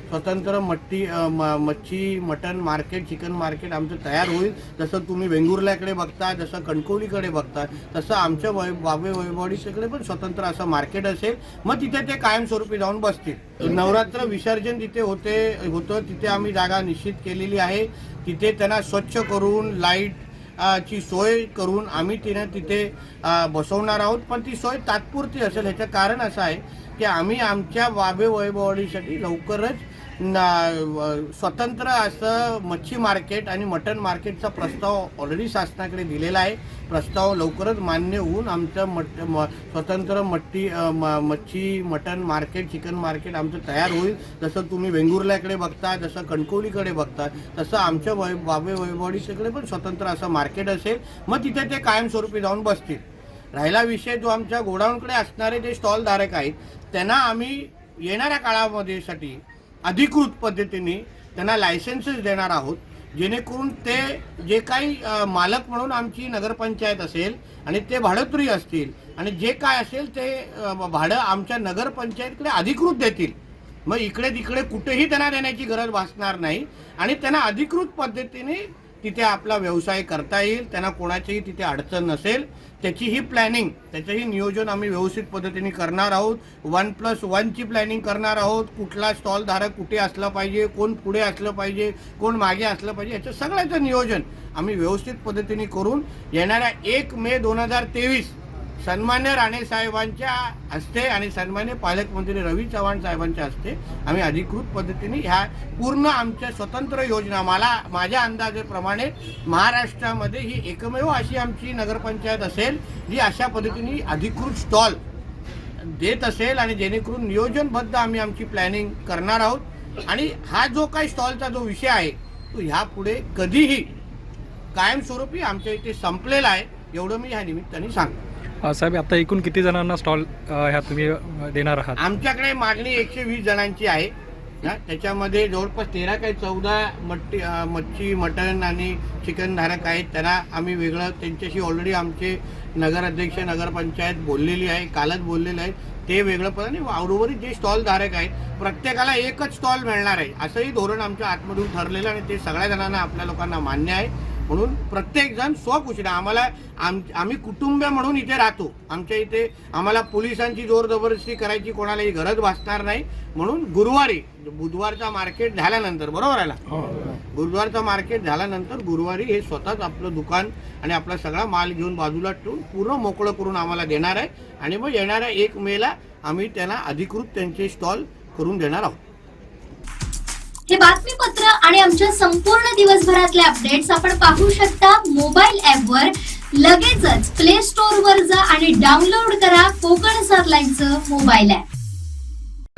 स्वतंत्र मच्छी मटण मार्केट, चिकन मार्केट आमचं तयार होईल. जसं तुम्ही वेंगुर्ल्याकडे बघता, जसं कणकवलीकडे बघता, तसं आमच्या वाबे वैभववाडीकडे पण स्वतंत्र असं मार्केट असेल. मग तिथे ते कायमस्वरूपी जाऊन बसतील. नवरात्र विसर्जन जिथे होतं तिथे आम्ही जागा निश्चित केलेली आहे. तिथे त्यांना स्वच्छ करून लाईट ची सोय करून आम्ही तिथे बसवणार आहोत. पण ती सोय तात्पुरती असेल. ह्याचं कारण असं आहे की आम्ही आमच्या वाबे वैभववाढीसाठी लवकरच स्वतंत्र असं मच्छी मार्केट आणि मटण मार्केटचा प्रस्ताव ऑलरेडी शासनाकडे दिलेला आहे. प्रस्ताव लवकरच मान्य होऊन आमचं स्वतंत्र मच्छी मटण मार्केट, चिकन मार्केट आमचं तयार होईल. जसं तुम्ही वेंगुर्ल्याकडे बघता, जसं कणकवलीकडे बघता, तसं आमच्या वाबे वैभववाडीकडे पण स्वतंत्र असं मार्केट असेल. मग तिथे ते कायमस्वरूपी जाऊन बसतील. राहिला विषय जो आमच्या गोडाऊनकडे असणारे जे स्टॉल धारक आहेत त्यांना आम्ही येणाऱ्या काळामध्ये साठी अधिकृत पद्धतीने त्यांना लायसन्सेस देणार आहोत. जेणेकरून ते जे काही मालक म्हणून आमची नगरपंचायत असेल आणि ते भाडोत्री असतील आणि जे काय असेल ते भाडं आमच्या नगरपंचायतकडे अधिकृत देतील. मग इकडे तिकडे कुठेही त्यांना देण्याची गरज भासणार नाही आणि त्यांना अधिकृत पद्धतीने तिथे आपला व्यवसाय करता येईल. त्यांना कोणाचीही तिथे अडचण नसेल. त्याचीही प्लॅनिंग, त्याचंही नियोजन आम्ही व्यवस्थित पद्धतीने करणार आहोत. 1+1ची प्लॅनिंग करणार आहोत. कुठला स्टॉल धारक कुठे असला पाहिजे, कोण पुढे असलं पाहिजे, कोण मागे असलं पाहिजे, याचं सगळ्याचं नियोजन आम्ही व्यवस्थित पद्धतीने करून येणाऱ्या 1 मे 2023 सन्मान्य राणे साहेबांच्या हस्ते आणि सन्मान्य पालकमंत्री रवी चव्हाण साहेबांच्या हस्ते आम्ही अधिकृत पद्धतीने ह्या पूर्ण आमच्या स्वतंत्र योजना, माझ्या अंदाजेप्रमाणे महाराष्ट्रामध्ये ही एकमेव अशी आमची नगरपंचायत असेल जी अशा पद्धतीने अधिकृत स्टॉल देत असेल आणि जेणेकरून नियोजनबद्ध आम्ही आमची प्लॅनिंग करणार आहोत. आणि हा जो काही स्टॉलचा जो विषय आहे तो ह्यापुढे कधीही कायमस्वरूपी आमच्या इथे संपलेला आहे, एवढं मी ह्या निमित्ताने सांगतो. साहेब, आता एकूण किती जणांना स्टॉल ह्या तुम्ही देणार आहात? आमच्याकडे मागणी 120 जणांची आहे. त्याच्यामध्ये जवळपास 13 काही 14 मच्छी मटण आणि चिकन धारक आहेत. त्यांना आम्ही वेगळं, त्यांच्याशी ऑलरेडी आमचे नगराध्यक्ष नगरपंचायत बोललेली आहे, कालच बोललेले आहेत. ते वेगळं पण आणि उर्वरित जे स्टॉल धारक आहेत प्रत्येकाला एकच स्टॉल मिळणार आहे असंही धोरण आमच्या आतमधून ठरलेलं आणि ते सगळ्या जणांना, आपल्या लोकांना मान्य आहे. म्हणून प्रत्येक जण स्वखुशीने आम्ही कुटुंब म्हणून इथे राहतो. आमच्या इथे आम्हाला पोलिसांची जोर जबरदस्ती करायची कोणालाही गरज भासणार नाही. म्हणून बुधवारचा मार्केट झाल्यानंतर, बरोबर आहे ना, बुधवारचा मार्केट झाल्यानंतर गुरुवारी हे स्वतःच आपलं दुकान आणि आपला सगळा माल घेऊन बाजूला ठेवून पूर्ण मोकळं करून आम्हाला देणार आहे. आणि मग येणाऱ्या 1 मेला आम्ही त्यांना अधिकृत त्यांचे स्टॉल करून देणार आहोत. हे बातमीपत्र आणि आमच्या संपूर्ण दिवसभरातले अपडेट्स आपण पाहू शकता मोबाईल ॲपवर. लगेचच प्ले स्टोअर वर जा आणि डाउनलोड करा कोकण सातलाईनचं मोबाईल ॲप.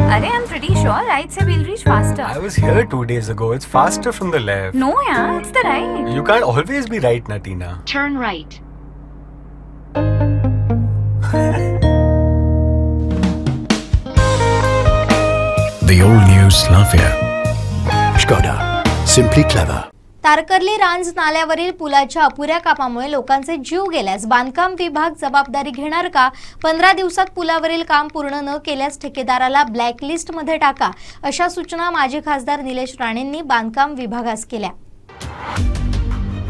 अरे, I'm pretty sure right say we'll reach faster. I was here 2 days ago. It's faster from the left. No, yeah, it's the right. You can't always be right, Natina. Turn right. The old new Slavia. Skoda. Simply clever. Tarkarli रांज नाल्यावरील पुलाच्या अपुऱ्या कामामुळे लोकांचे जीव गेल्यास बांधकाम विभाग जबाबदारी घेणार का? 15 दिवसात पुलावरील काम पूर्ण न केल्यास ठेकेदाराला ब्लॅकलिस्टमध्ये टाका, अशा सूचना माजी खासदार निलेश राणेंनी बांधकाम विभागास केल्या.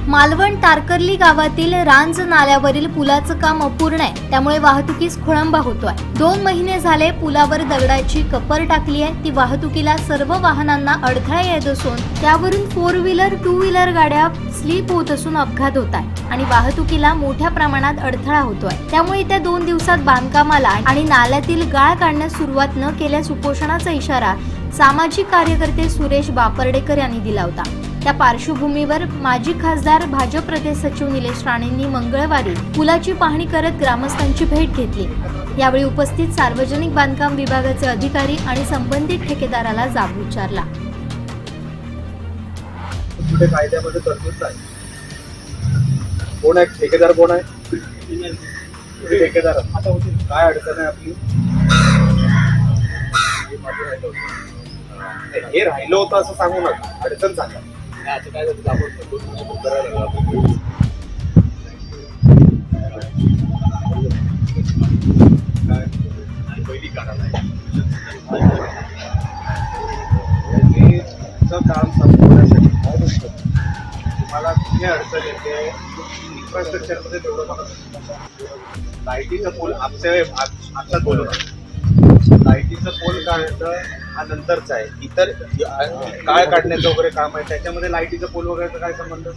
मालवण तारकर्ली गावातील रांज नाल्यावरील पुलाचं काम अपूर्ण आहे, त्यामुळे वाहतुकीस खोळंबा होतोय. 2 महिने झाले पुलावर दगडाची कपर टाकली आहे. ती वाहतुकीला सर्व वाहनांना अडथळा येत असून त्यावरून 4 व्हीलर 2 व्हीलर गाड्या स्लिप होत असून अपघात होत आहे आणि वाहतुकीला मोठ्या प्रमाणात अडथळा होतोय. त्यामुळे येत्या 2 दिवसात बांधकामाला आणि नाल्यातील गाळ काढण्यास सुरुवात न केल्यास उपोषणाचा इशारा सामाजिक कार्यकर्ते सुरेश बापर्डेकर यांनी दिला होता. त्या पार्श्वभूमीवर माजी खासदार भाजप प्रदेश सचिव निलेश राणेंनी मंगळवारी पुलाची पाहणी करत ग्रामस्थांची भेट घेतली. यावेळी उपस्थित सार्वजनिक बांधकाम विभागाचे अधिकारी आणि संबंधित ठेकेदाराला जाब विचारला. कायद्यामध्ये तरतूद नाही. कोण आहे ठेकेदार? कोण आहे ठेकेदार? आता काय अडचण आहे आपली? हे राहिलं होतं असं सांगू नका, अडचण सांगा. पहिली कारण आहे काम संपवण्यासाठी तुम्हाला किती अडचण येते इन्फ्रास्ट्रक्चरमध्ये तेवढं मला लाईटीचा पोल आमच्यात बोलू नका. लाईटीचं पोल काढायचं हा नंतरचा आहे. इतर काळ काढण्याचं वगैरे काम आहे त्याच्यामध्ये लाईटीचं पोल वगैरेचा काय संबंध?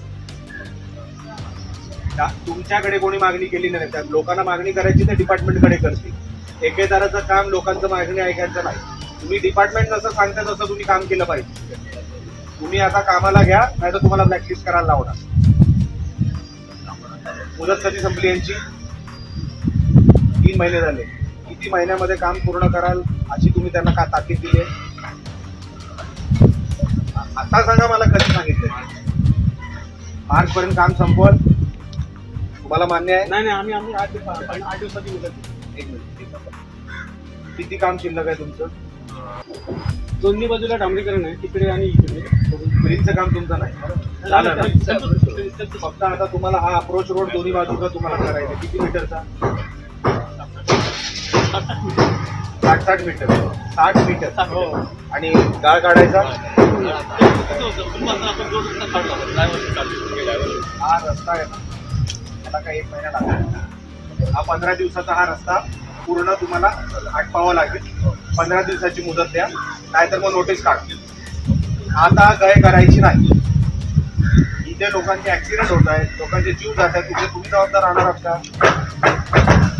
तुमच्याकडे कोणी मागणी केली नाही. त्या लोकांना मागणी करायची तर डिपार्टमेंटकडे करतील. ठेकेदाराचं काम लोकांचं मागणी ऐकायचं नाही. तुम्ही डिपार्टमेंट जसं सांगता तसं तुम्ही काम केलं पाहिजे. तुम्ही आता कामाला घ्या, नाही तर तुम्हाला ब्लॅकलिस्ट करायला लावणार. मुदत कधी संपली यांची? 3 महिने झाले. किती महिन्यामध्ये काम पूर्ण कराल अशी तुम्ही त्यांना का ताकीद दिली आहे? आता सांगा मला कधी सांगितलं? मार्च पर्यंत काम संपवल तुम्हाला मान्य आहे? नाही आम्ही 8 दिवसाची मुदत. एक मिनिट, किती काम शिल्लक आहे तुमचं? दोन्ही बाजूला डांबरीकरण आहे, तिकडे आणि इकडे. ब्रिजचं काम तुमचं नाही झालं ना? फक्त आता तुम्हाला हा अप्रोच रोड दोन्ही बाजूला तुम्हाला करायचा. किती मीटरचा? 60 मीटर. 60 मीटर आणि गाळ काढायचा हा रस्ता आहे ना, आता काय 1 महिना लागला. हा 15 दिवसाचा हा रस्ता पूर्ण तुम्हाला आटपावा लागेल. 15 दिवसाची मुदत द्या, नाहीतर मग नोटीस काढ. आता काय करायची नाही. इथे लोकांचे ऍक्सिडेंट होत आहेत, लोकांचे जीव जात आहेत. तुम्ही जबाबदार राहणार आहात का?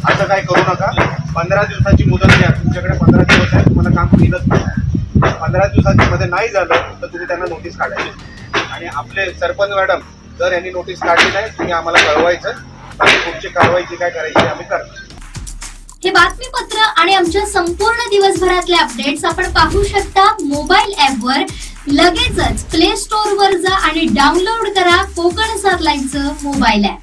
असं काय करू नका. 15 दिवसाची मुदत द्या. तुमच्याकडे 15 दिवस आहे, तुम्हाला काम केलंच नाही. 15 दिवसाच्या मध्ये नाही झालं तर तुम्ही त्यांना नोटीस काढायची. आणि आपले सरपंच मॅडम जर यांनी नोटीस काढली नाही तुम्ही आम्हाला कळवायचं. आणि पुढची कारवाई जी काय करायची आम्ही करतो. हे बातमीपत्र आणि आमच्या संपूर्ण दिवसभरातले अपडेट्स आपण पाहू शकता मोबाईल ऍपवर. लगेचच प्ले स्टोअर वर जा आणि डाउनलोड करा कोकण 7 लाईनचं मोबाईल ऍप.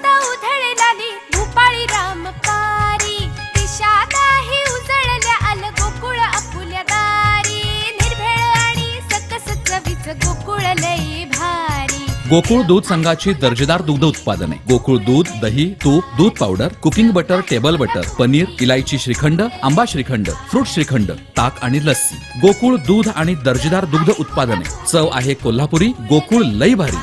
उधळणारी भूपाळी रामपारी दिशा नाही उजळल्या आल गोकुळ आपुल्या दारी. निर्भेळ आणि सकस चवीच गोकुळ लई भारी. गोकुळ दूध संघाची दर्जेदार दुग्ध उत्पादने गोकुळ दूध, दही, तूप, दूध powder, cooking butter, table butter, paneer, इलायची श्रीखंड, आंबा श्रीखंड, फ्रूट श्रीखंड, ताक आणि लस्सी. गोकुळ दूध आणि दर्जेदार दुग्ध उत्पादने. चव आहे कोल्हापुरी. गोकुळ लई भारी.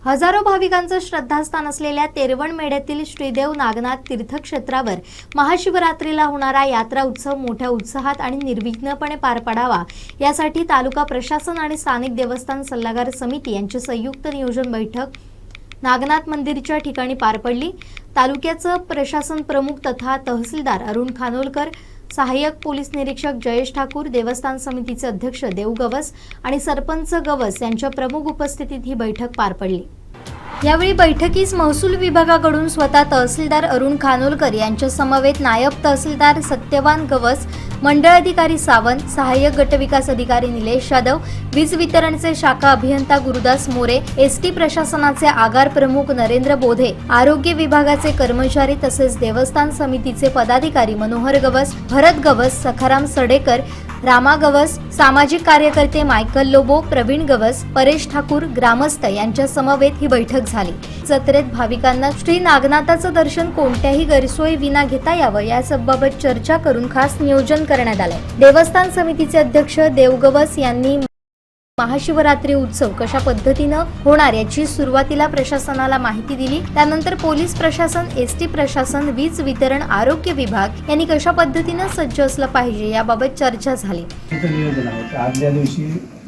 हजारो भाविकांचं श्रद्धास्थान असलेल्या तेरवण मेढ्यातील श्रीदेव नागनाथ तीर्थक्षेत्रावर महाशिवरात्रीला होणारा यात्रा उत्सव मोठ्या उत्साहात आणि निर्विघ्नपणे पार पडावा यासाठी तालुका प्रशासन आणि स्थानिक देवस्थान सल्लागार समिती यांची संयुक्त नियोजन बैठक नागनाथ मंदिरच्या ठिकाणी पार पडली. तालुक्याचं प्रशासन प्रमुख तथा तहसीलदार अरुण खानोलकर, सहाय्यक पोलीस निरीक्षक जयेश ठाकूर, देवस्थान समितीचे अध्यक्ष देव गवस आणि सरपंच गवस यांच्या प्रमुख उपस्थितीत ही बैठक पार पडली. यावेळी बैठकीस महसूल विभागाकडून स्वतः तहसीलदार अरुण खानोलकर यांच्या समवेत नायब तहसीलदार सत्यवान गवस, मंडळ अधिकारी सावंत, सहाय्यक गटविकास अधिकारी निलेश यादव, वीज वितरणचे शाखा अभियंता गुरुदास मोरे, एसटी प्रशासनाचे आगार प्रमुख नरेंद्र बोधे, आरोग्य विभागाचे कर्मचारी तसेच देवस्थान समितीचे पदाधिकारी मनोहर गवस, भरत गवस, सखाराम सडेकर, रामा गवस, सामाजिक कार्यकर्ते मायकल लोबो, प्रवीण गवस, परेश ठाकूर, ग्रामस्थ यांच्या समवेत ही बैठक झाली. जत्रेत भाविकांना श्री नागनाथाचं दर्शन कोणत्याही गैरसोयी विना घेता यावं याबाबत चर्चा करून खास नियोजन करण्यात आलंय. देवस्थान समितीचे अध्यक्ष देवगवस यांनी महाशिवरात्री उत्सव कशा पद्धतीनं होणार याची सुरुवातीला प्रशासनाला माहिती दिली. त्यानंतर पोलीस प्रशासन, एसटी प्रशासन, वीज वितरण, आरोग्य विभाग यांनी कशा पद्धतीनं सज्ज असलं पाहिजे याबाबत चर्चा झाली. नियोजन आहे. आदल्या दिवशी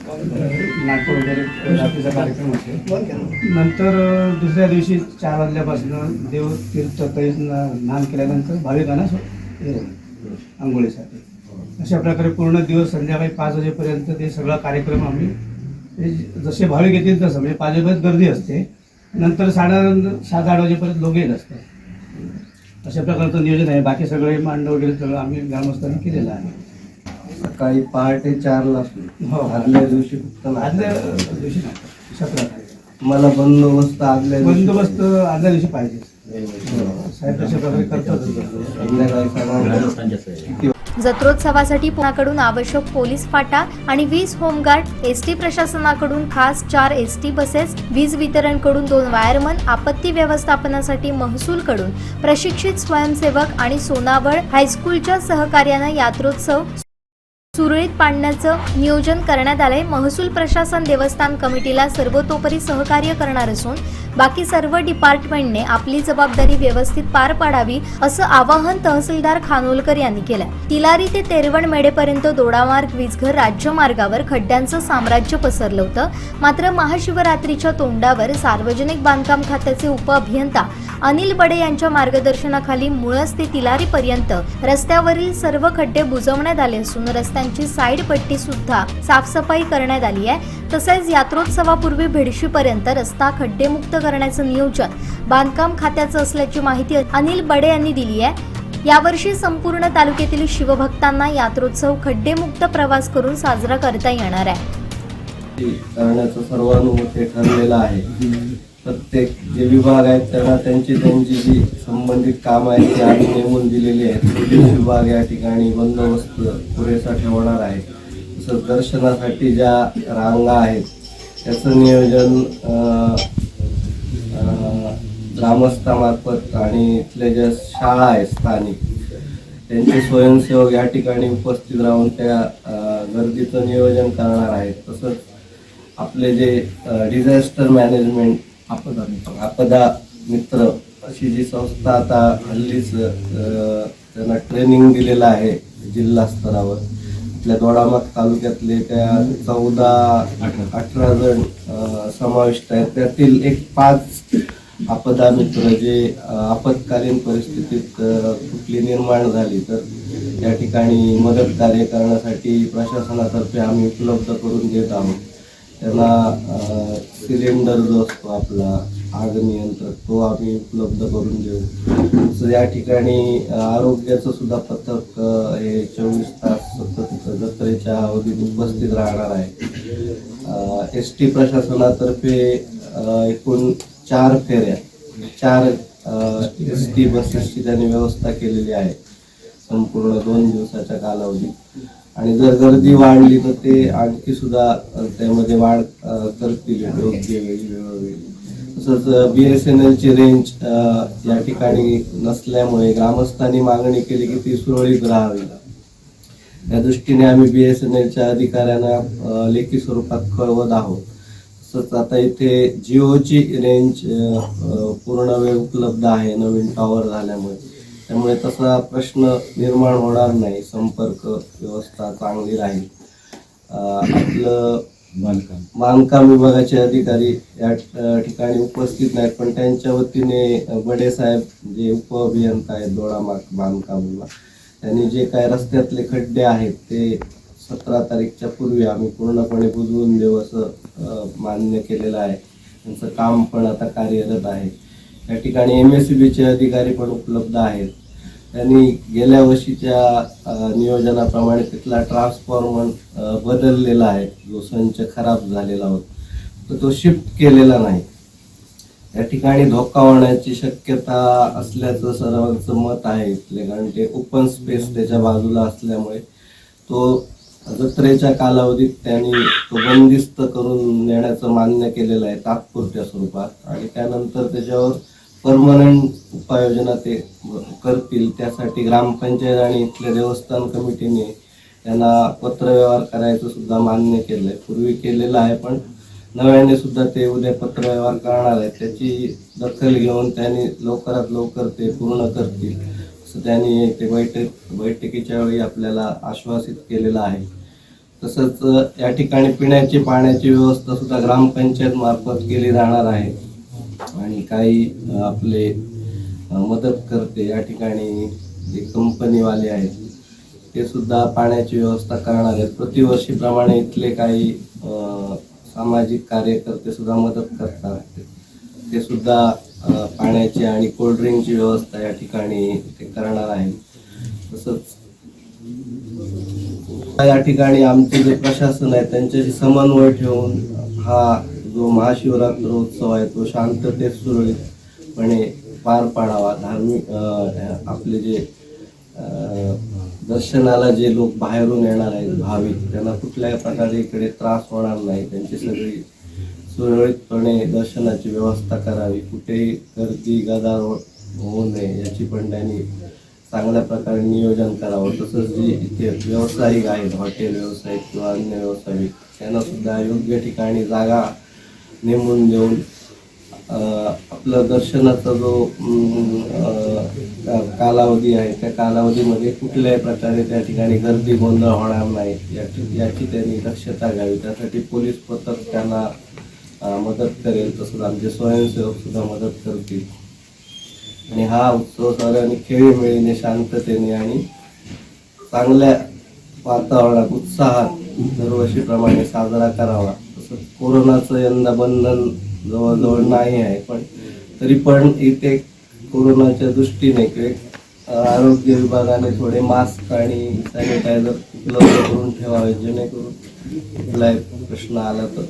नाटक वगैरे रात्रीचा कार्यक्रम होते. नंतर दुसऱ्या दिवशी 4 वाजल्यापासून देवतीर्थ स्नान केल्यानंतर भाविकांना आंघोळीसाठी अशा प्रकारे पूर्ण दिवस संध्याकाळी 5 वाजेपर्यंत ते सगळा कार्यक्रम आम्ही जसे भाविक येतील तसं म्हणजे 5 वाजेपर्यंत गर्दी असते. नंतर 7:30-8 वाजेपर्यंत लोक येत असतात. अशा प्रकारचं नियोजन आहे. बाकी सगळे मांड वगैरे सगळं आम्ही ग्रामस्थांनी केलेलं आहे. सकाळी पहाटे 4ला हो आदल्या दिवशी फक्त आदल्या दिवशी नाही 17 तारीख मला बंदोबस्त आदल्या दिवशी पाहिजे. साहेब तशा प्रकारे करतात. संध्याकाळी जत्रोत्सवासाठी पुण्याकडून आवश्यक पोलीस फाटा आणि 20 होमगार्ड, एसटी प्रशासनाकडून खास 4 एसटी बसेस, वीज वितरणकडून 2 वायरमन, आपत्ती व्यवस्थापनासाठी महसूलकडून प्रशिक्षित स्वयंसेवक आणि सोनावळ हायस्कूलच्या सहकार्यानं यात्रोत्सव सुरळीत पाडण्याचं नियोजन करण्यात आलंय. महसूल प्रशासन देवस्थान कमिटीला सर्वतोपरी सहकार्य करणार असून बाकी सर्व डिपार्टमेंटने आपली जबाबदारी व्यवस्थित पार पाडावी असं आवाहन तहसीलदार खानोलकर यांनी केलंय. तिलारी ते तेरवण मेढेपर्यंत दोडामार्ग वीजघर राज्यमार्गावर खड्ड्यांचं साम्राज्य पसरलं होतं. मात्र महाशिवरात्रीच्या तोंडावर सार्वजनिक बांधकाम खात्याचे उपअभियंता अनिल बडे यांच्या मार्गदर्शनाखाली मुळस ते तिलारीपर्यंत रस्त्यावरील सर्व खड्डे बुजवण्यात आले असून रस्त्यांची साईड पट्टी सुद्धा साफसफाई करण्यात आली आहे. तसेच यात्रोत्सवापूर्वी भेडशीपर्यंत रस्ता खड्डेमुक्त करण्याचं नियोजन बांधकाम खात्याचं असल्याची माहिती अनिल बडे यांनी दिली आहे. यावर्षी संपूर्ण तालुक्यातील शिवभक्तांना यात्रोत्सव खड्डेमुक्त प्रवास करून साजरा करता येणार आहे. करण्याचं सर्वानुमते ठरलेलं आहे. प्रत्येक जे विभाग आहेत त्यांना त्यांची जी संबंधित काम आहेत ती आम्ही नेमून दिलेली आहेत. पोलीस विभाग या ठिकाणी बंदोबस्त पुरेसा ठेवणार आहे. तसंच दर्शनासाठी ज्या रांगा आहेत त्याचं नियोजन ग्रामस्थामार्फत आणि इथल्या ज्या शाळा आहेत स्थानिक त्यांचे स्वयंसेवक या ठिकाणी उपस्थित राहून त्या गर्दीचं नियोजन करणार आहेत. तसंच आपले जे डिझास्टर मॅनेजमेंट आपदा मित्र अशी जी संस्था आता हल्लीच त्यांना ट्रेनिंग दिलेलं आहे जिल्हा स्तरावर. आपल्या दोडामार्ग तालुक्यातले त्या 14-18 जण समाविष्ट आहेत. त्यातील एक 5 आपदा मित्र जे आपत्कालीन परिस्थितीत कुठली निर्माण झाली तर या ठिकाणी मदत कार्य करण्यासाठी प्रशासनातर्फे आम्ही उपलब्ध करून देत आहोत. त्यांना सिलेंडर जो असतो आपला आग नियंत्रक तो आम्ही उपलब्ध करून देऊ. तसं या ठिकाणी आरोग्याचं सुद्धा पथक हे 24 तास सतत जत्रेच्या अवधीत उपस्थित राहणार आहे. एसटी प्रशासनातर्फे एकूण 4 फेऱ्या 4 एसटी बसेसची त्यांनी व्यवस्था केलेली आहे संपूर्ण 2 दिवसाच्या कालावधीत. आणि जर गर्दी वाढली तर ते आणखी सुद्धा त्यामध्ये वाढ करतील योग्य वेळोवेळी. तसंच BSNLची रेंज या ठिकाणी नसल्यामुळे ग्रामस्थांनी मागणी केली की ती सुरळीत राहावी. या दृष्टीने आम्ही BSNLच्या अधिकाऱ्यांना लेखी स्वरूपात कळवत आहोत. तसंच आता इथे जिओची रेंज पूर्ण वेळ उपलब्ध आहे नवीन टॉवर झाल्यामुळे. त्यामुळे तसा प्रश्न निर्माण होणार नाही. संपर्क व्यवस्था चांगली राहील. आपलं बांधकाम विभागाचे अधिकारी या ठिकाणी उपस्थित नाहीत पण त्यांच्या वतीने बडे साहेब जे उपअभियंता आहेत दोडामार्ग बांधकाम विभाग त्यांनी जे काय रस्त्यातले खड्डे आहेत ते 17 तारीखच्या पूर्वी आम्ही पूर्णपणे बुजवून देऊ असं मान्य केलेलं आहे. त्यांचं काम पण आता कार्यरत आहे. या ठिकाणी MSEBचे अधिकारी पण उपलब्ध आहेत. त्यांनी गेल्या वर्षीच्या नियोजनाप्रमाणे तिथला ट्रान्सफॉर्मर बदललेला आहे. जो संच खराब झालेला होता तर तो शिफ्ट केलेला नाही. या ठिकाणी धोका होण्याची शक्यता असल्याचं सर्वांचं मत आहे इथले, कारण ते ओपन स्पेस त्याच्या बाजूला असल्यामुळे तो जत्रेच्या कालावधीत त्यांनी तो बंदिस्त करून देण्याचं मान्य केलेलं आहे तात्पुरत्या स्वरूपात, आणि त्यानंतर त्याच्यावर परमनंट उपाययोजना ते करतील. त्यासाठी ग्रामपंचायत आणि इथल्या देवस्थान कमिटीने त्यांना पत्रव्यवहार करायचं सुद्धा मान्य केलं आहे. पूर्वी केलेलं आहे, पण नव्याने सुद्धा ते उद्या पत्रव्यवहार करणार आहेत. त्याची दखल घेऊन त्यांनी लवकरात लवकर ते पूर्ण करतील असं त्यांनी ते बैठकीच्या वेळी आपल्याला आश्वासित केलेलं आहे. तसंच या ठिकाणी पिण्याची पाण्याची व्यवस्था सुद्धा ग्रामपंचायत मार्फत केली जाणार आहे, आणि काही आपले मदत करते या ठिकाणी जे कंपनीवाले आहेत ते सुद्धा पाण्याची व्यवस्था करणार आहेत. प्रतिवर्षीप्रमाणे इथले काही सामाजिक कार्यकर्ते सुद्धा मदत करतात. ते सुद्धा पाण्याची आणि कोल्ड्रिंकची व्यवस्था या ठिकाणी ते करणार आहे. तसंच या ठिकाणी आमचे जे प्रशासन आहे त्यांच्याशी समन्वय ठेवून हा जो महाशिवरात्र उत्सव आहे तो शांततेत सुरळीतपणे पार पाडावा. धार्मिक आपले जे दर्शनाला जे लोक बाहेरून येणार आहेत भाविक, त्यांना कुठल्याही प्रकारे इकडे त्रास होणार नाही. त्यांची सगळी सुरळीतपणे दर्शनाची व्यवस्था करावी. कुठेही गर्दी गदार होऊ नये याची पण त्यांनी चांगल्या प्रकारे नियोजन करावं. तसंच जे इथे व्यावसायिक आहेत, हॉटेल व्यावसायिक किंवा अन्य व्यावसायिक, त्यांना सुद्धा योग्य ठिकाणी जागा नेमून देऊन आपलं दर्शनाचा जो कालावधी आहे त्या कालावधीमध्ये कुठल्याही प्रकारे त्या ठिकाणी गर्दी गोंधळ होणार नाही याची त्यांनी दक्षता घ्यावी. त्यासाठी पोलीस पथक त्यांना मदत करेल. तसंच आमचे स्वयंसेवक सुद्धा मदत करतील, आणि हा उत्सव सगळ्यांनी खेळीमेळीने शांततेने आणि चांगल्या वातावरणात उत्साहात दरवर्षीप्रमाणे साजरा करावा. तसंच कोरोनाचं यंदा बंधन जवळजवळ नाही आहे, पण तरी पण इथे कोरोनाच्या दृष्टीने आरोग्य विभागाने थोडे मास्क आणि सॅनिटायझर उपलब्ध करून ठेवावे, जेणेकरून कुठलाही प्रश्न आला तर.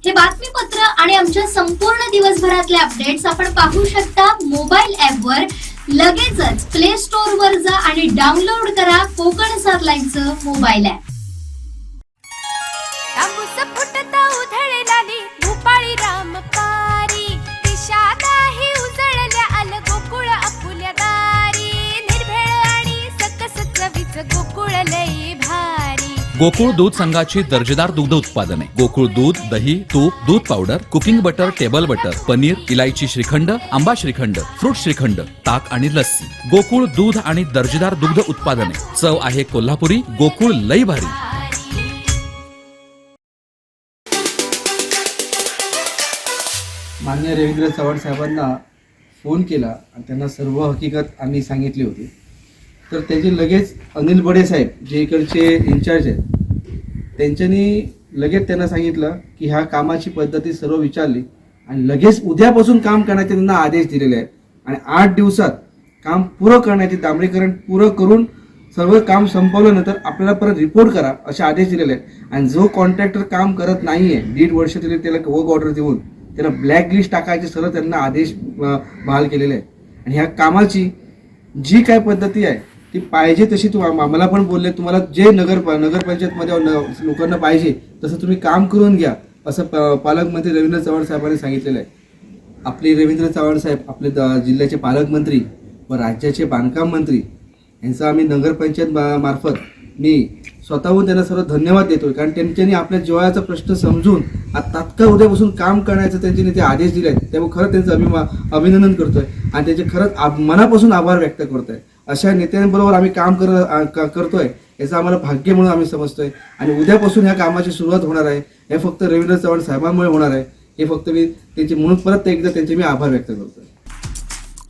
हे बातमीपत्र आणि आमच्या संपूर्ण दिवसभरातले अपडेट्स आपण पाहू शकता मोबाईल ॲपवर. लगेचच प्ले स्टोअर वर जा आणि डाउनलोड करा कोकण 7 लाईनचं मोबाईल ॲप. तांबूस फुटता उधळलेली भूपाळी रामपारी, दिशादाही उजळल्या आल गोकुळ आपुल्या दारी. निर्भेळ आणि सकस चवीचं गोकुळ लई भारी. गोकुळ दूध संघाची दर्जेदार दुग्ध उत्पादने गोकुळ दूध, दही, तूप, दूध powder, cooking butter, table butter, paneer, इलायची श्रीखंड, आंबा श्रीखंड, फ्रूट श्रीखंड, ताक आणि लस्सी. गोकुळ दूध आणि दर्जेदार दुग्ध उत्पादने. चव आहे कोल्हापुरी. गोकुळ लई भारी. मान्य रवींद्र चव्हाण साहेबांना फोन केला आणि त्यांना सर्व हकीकत आम्ही सांगितली होती. तर त्याचे लगेच अनिल बडे साहेब जे इकडचे इन्चार्ज आहेत त्यांच्यानी लगेच त्यांना सांगितलं की ह्या कामाची पद्धती सर्व विचारली आणि लगेच उद्यापासून काम करण्याचे त्यांना आदेश दिलेले आहेत. आणि 8 दिवसात काम पुरं करण्याचे, डांबरीकरण पुरं करून सर्व काम संपवल्यानंतर आपल्याला परत रिपोर्ट करा असे आदेश दिलेले आहेत. आणि जो कॉन्ट्रॅक्टर काम करत नाही आहे, 1.5 वर्ष तरी त्याला वर्क ऑर्डर देऊन त्याला ब्लॅक लिस्ट टाकायचे सर्व त्यांना आदेश बहाल केलेले आहेत. आणि ह्या कामाची जी काय पद्धती आहे ती पाहिजे तशी मला पण बोलले, तुम्हाला जे नगरपंचायतमध्ये लोकांना पाहिजे तसं तुम्ही काम करून घ्या असं पालकमंत्री रवींद्र चव्हाण साहेबांनी सांगितलेलं आहे. आपले रवींद्र चव्हाण साहेब आपले जिल्ह्याचे पालकमंत्री व राज्याचे बांधकाम मंत्री यांचा आम्ही नगरपंचायत मार्फत मी स्वतःहून त्यांना सर्व धन्यवाद देतोय. कारण त्यांच्यानी आपल्या जिव्हाळ्याचा प्रश्न समजून तात्काळ उद्यापासून काम करण्याचं त्यांच्यानी ते आदेश दिले आहेत. त्यामुळे खरं त्यांचं अभिनंदन करतोय आणि त्याचे खरंच मनापासून आभार व्यक्त करतोय. अशा नेत्यांबरोबर आम्ही काम करतोय याचं आम्हाला भाग्य म्हणून आम्ही समजतोय. आणि उद्यापासून ह्या कामाची सुरुवात होणार आहे. हे फक्त रवींद्र चव्हाण साहेबांमुळे होणार आहे. हे फक्त मी त्यांचे म्हणून परत एकदा त्यांचे मी आभार व्यक्त करतोय.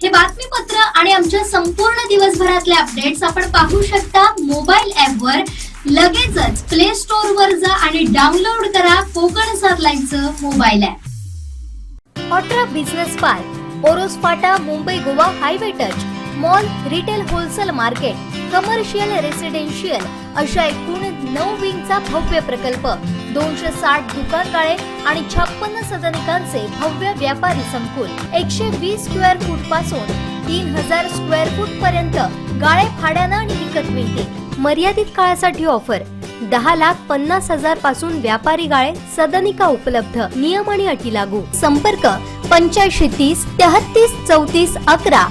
हे बातमीपत्र आणि आमच्या संपूर्ण दिवसभरातले अपडेट्स आपण पाहू शकता मोबाईल ॲपवर. लगेचच प्ले स्टोअर वर जा आणि डाउनलोड करा कोकण 7 लाईनचं mobile app. Autra business park, Oros फाटा, Mumbai Goa highway touch, mall, retail wholesale market, commercial residential अशा एकूण 9 विंगचा भव्य प्रकल्प. 260 दुकानगाळे आणि 56 सदनिकांचे भव्य व्यापारी संकुल. 120 स्क्वेअर फूट पासून 3000 स्क्वेअर फूट पर्यंत गाळे भाड्यानं आणि विकत मिळते. मर्यादित काळासाठी ऑफर. 10,50,000 पासून व्यापारी गाळे सदनिका उपलब्ध. नियम आणि अटी लागू. संपर्क 8530 33 34 11.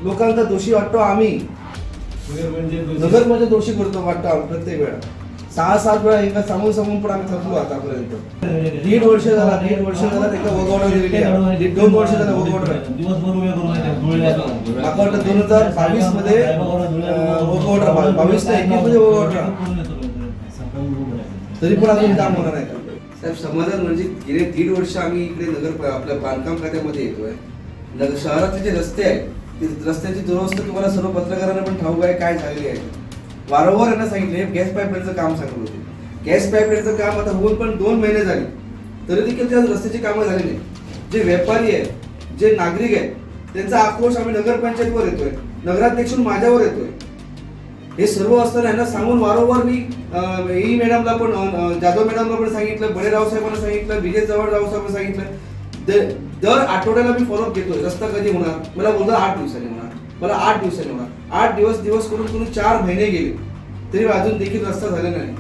लोकांचा दोषी वाटतो आम्ही, नगरमध्ये दोषी करतो वाटतो आम्ही प्रत्येक वेळा. 6-7 वेळा एका सांगून पण आम्ही थकलो आतापर्यंत. 1.5 वर्ष झाला एका वगवडा दिलेली आहे. 2 वर्ष झालं वगवडा. मला वाटतं 2022 मध्ये वगवडा, 22 नाही 21 मध्ये वगवडा. तरी पण अजून काम होणार नाही. साहेब समाधान म्हणजे गेले 1.5 वर्ष आम्ही इकडे नगर आपल्या बांधकाम खात्यामध्ये येतोय. शहरातले जे रस्ते आहेत, रस्त्याची दुरवस्था तुम्हाला सर्व पत्रकारांना पण ठाऊक आहे काय झालेली आहे. वारंवार यांना सांगितले गॅस पाईपलाईनचं काम सांगत होते. गॅस पाईपलाईनचं काम आता होऊन पण 2 महिने झाले तरी देखील त्या रस्त्याची कामं झाली नाही. जे व्यापारी आहेत, जे नागरिक आहेत, त्यांचा आक्रोश आम्ही नगरपंचायतवर येतोय, नगराध्यक्ष माझ्यावर येतोय. हे सर्व असताना यांना सांगून वारंवार मी मॅडमला पण, जाधव मॅडमला पण सांगितलं, बडेराव साहेबांना सांगितलं, विजय चव्हाणराव साहेबांना सांगितलं. दर आठवड्याला मी फॉलोअप घेतोय. रस्ता कधी होणार? मला बोलतो 8 दिवसांनी होणार, मला 8 दिवसांनी होणार. 8 दिवस करून 4 महिने गेले तरी अजून देखील रस्ता झालेला नाही.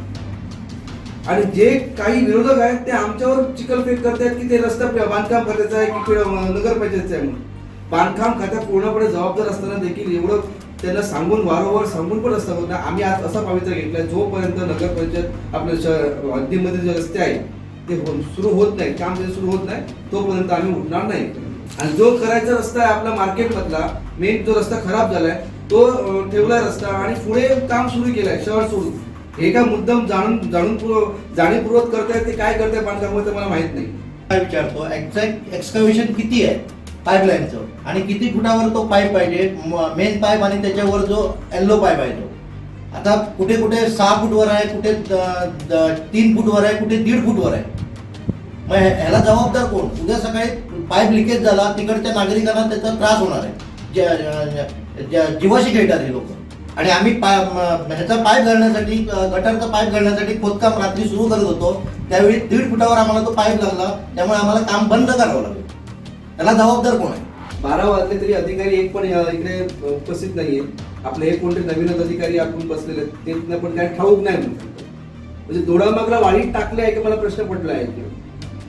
आणि जे काही विरोधक आहेत ते आमच्यावर चिखलफेक करतात की ते रस्ता बांधकाम खात्याचा आहे की नगरपंचायतचा आहे म्हणून. बांधकाम खात्यात पूर्णपणे जबाबदार असताना देखील एवढं त्यांना वारंवार सांगून पण रस्ता होत नाही. आम्ही आज असा पवित्र घेतलाय, जोपर्यंत नगरपंचायत आपल्या हद्दीमध्ये जे रस्ते आहेत ते सुरू होत नाही, काम जे सुरू होत नाही तोपर्यंत आम्ही उठणार नाही. आणि जो करायचा रस्ता आहे आपला मार्केट मधला मेन जो रस्ता खराब झालाय तो ठेवलाय रस्ता आणि पुढे काम सुरू केलंय शहर सोडून. हे काय मुद्दाम जाणीवपूर्वक करतायत ते काय करताय बांधकामाचं मला माहित नाही. काय विचारतो, एक्झॅक्ट एक्सकव्हेशन किती आहे पाईपलाईनचं आणि किती फुटावर तो पाईप पाहिजे, मेन पाईप आणि त्याच्यावर जो येल्लो पाईप आहे तो. आता कुठे 6 फूटवर आहे, कुठे 3 फूटवर आहे, कुठे 1.5 फूटवर आहे. मग ह्याला जबाबदार कोण? उद्या सकाळी पाईप लिकेज झाला, तिकडच्या नागरिकांना त्याचा त्रास होणार आहे, जीवाशी खेळतात हे लोक. आणि आम्ही ह्याचा पाईप घालण्यासाठी, गटारचा पाईप घालण्यासाठी खोदकाम रात्री सुरू करत होतो, त्यावेळी 1.5 फुटावर आम्हाला तो पाईप लागला, त्यामुळे आम्हाला काम बंद करावं लागलं. त्याला जबाबदार कोण आहे? 12 वाजले तरी अधिकारी एक पण इकडे उपस्थित नाहीये. आपले हे कोणते नवीनच अधिकारी आपण बसलेले ते पण काय ठाऊक नाही म्हणजे दोडामागला वाढीत टाकले आहे की मला प्रश्न पडला आहे.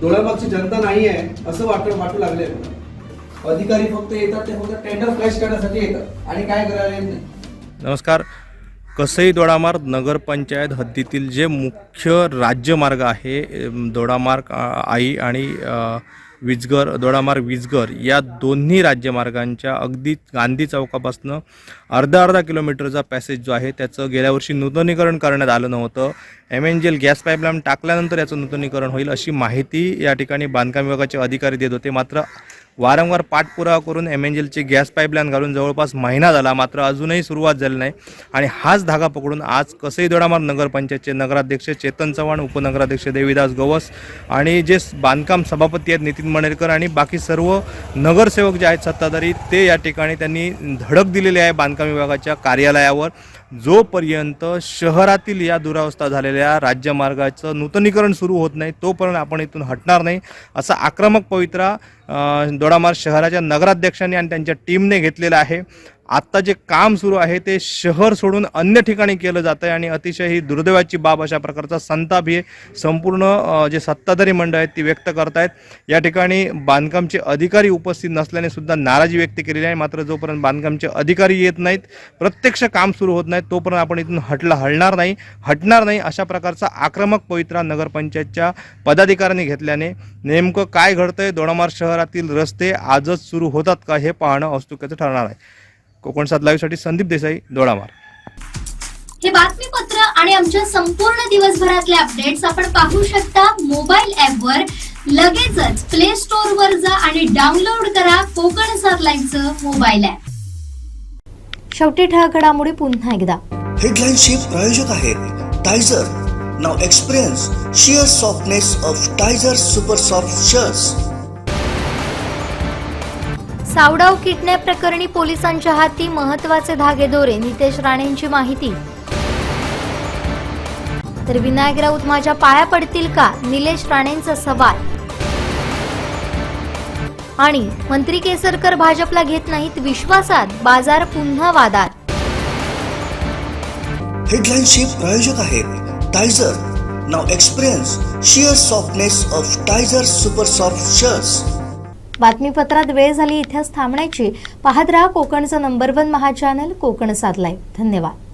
दोडामागची जनता नाही आहे असं वाटू लागले आहे मला. अधिकारी फक्त येतात ते फक्त टेंडर फ्लॅश करण्यासाठी येतात आणि काय करायला येत नाही. नमस्कार. कसई दोडामार्ग नगरपंचायत हद्दीतील जे मुख्य राज्यमार्ग आहे, दोडामार्ग आई आणि दोडामार्ग विजगर या दोन्ही राज्यमार्गांच्या अगदी गांधी चौकापासून अर्धा किलोमीटरचा पॅसेज जो आहे त्याचं गेल्या वर्षी नूतनीकरण करण्यात आलं नव्हतं. MNGL गॅस पाईपलाईन टाकल्यानंतर याचं नूतनीकरण होईल अशी माहिती या ठिकाणी बांधकाम विभागाचे अधिकारी देत होते. मात्र वारंवार पाठपुरावा करून MNGLची गॅस पाईपलाईन घालून जवळपास महिना झाला, मात्र अजूनही सुरुवात झाली नाही. आणि हाच धागा पकडून आज कसई दोडामार्ग नगरपंचायतचे नगराध्यक्ष चेतन चव्हाण, उपनगराध्यक्ष देवीदास गवस आणि जे बांधकाम सभापती आहेत नितीन मणेरकर आणि बाकी सर्व नगरसेवक जे आहेत सत्ताधारी ते या ठिकाणी त्यांनी धडक दिलेली आहे बांधकाम विभागाच्या कार्यालयावर. जोपर्यंत शहरातील या दुरावस्था झालेल्या राज्यमार्गाचं नूतनीकरण सुरू होत नाही तोपर्यंत आपण इथून हटणार नाही, असा आक्रमक पवित्रा दोडामार्ग शहराच्या नगराध्यक्षांनी आणि त्यांच्या टीमने घेतलेला आहे. आत्ता जे काम सुरू आहे ते शहर सोडून अन्य ठिकाणी केलं जातं आहे आणि अतिशय ही दुर्दैवाची बाब. अशा प्रकारचा संताप हे संपूर्ण जे सत्ताधारी मंडळ आहेत ती व्यक्त करतायत. या ठिकाणी बांधकामचे अधिकारी उपस्थित नसल्याने सुद्धा नाराजी व्यक्त केलेली आहे. मात्र जोपर्यंत बांधकामचे अधिकारी येत नाहीत, प्रत्यक्ष काम सुरू होत नाहीत, तोपर्यंत आपण इथून हटणार नाही अशा प्रकारचा आक्रमक पवित्रा नगरपंचायतच्या पदाधिकाऱ्यांनी घेतल्याने नेमकं काय घडतंय, दोडामार्ग शहरातील रस्ते आजच सुरू होतात का हे पाहणं औत्सुक्याचं ठरणार आहे. कोकणसात लाईव्हसाठी संदीप देसाई, दोडामार्ग. हे बातमीपत्र आणि आमच्या संपूर्ण दिवसभरातले अपडेट्स आपण पाहू शकता मोबाईल ॲपवर. लगेचच प्ले स्टोअर वर जा आणि डाउनलोड करा कोकणसात लाईव्हचं मोबाईल ॲप. शेवटी ठळक घडामोडी पुन्हा एकदा. हेडलाईन्सचे प्रायोजक आहेत टायझर. नाव experience sheer softness of Tiger Super Soft Shirts. Sawadav kidnap प्रकरणी पोलिसांच्या हाती महत्त्वाचे धागेदोरे, नितेश राणेंची माहिती. तर विनायक राऊत माझ्या पाया पडतील का, निलेश राणेंचा सवाल. आणि मंत्री केसरकर भाजपला घेत नाहीत विश्वासात, बाजार पुन्हा वादात. हेडलाईनचे प्रायोजक आहेत टायझर. नाव experience sheer softness of Tiger super soft shirts. बातमीपत्रात वेळ झाली इथेच थांबण्याची. पाहत रहा कोकणचं नंबर 1 महा चॅनल कोकण सात लाईव्ह. धन्यवाद.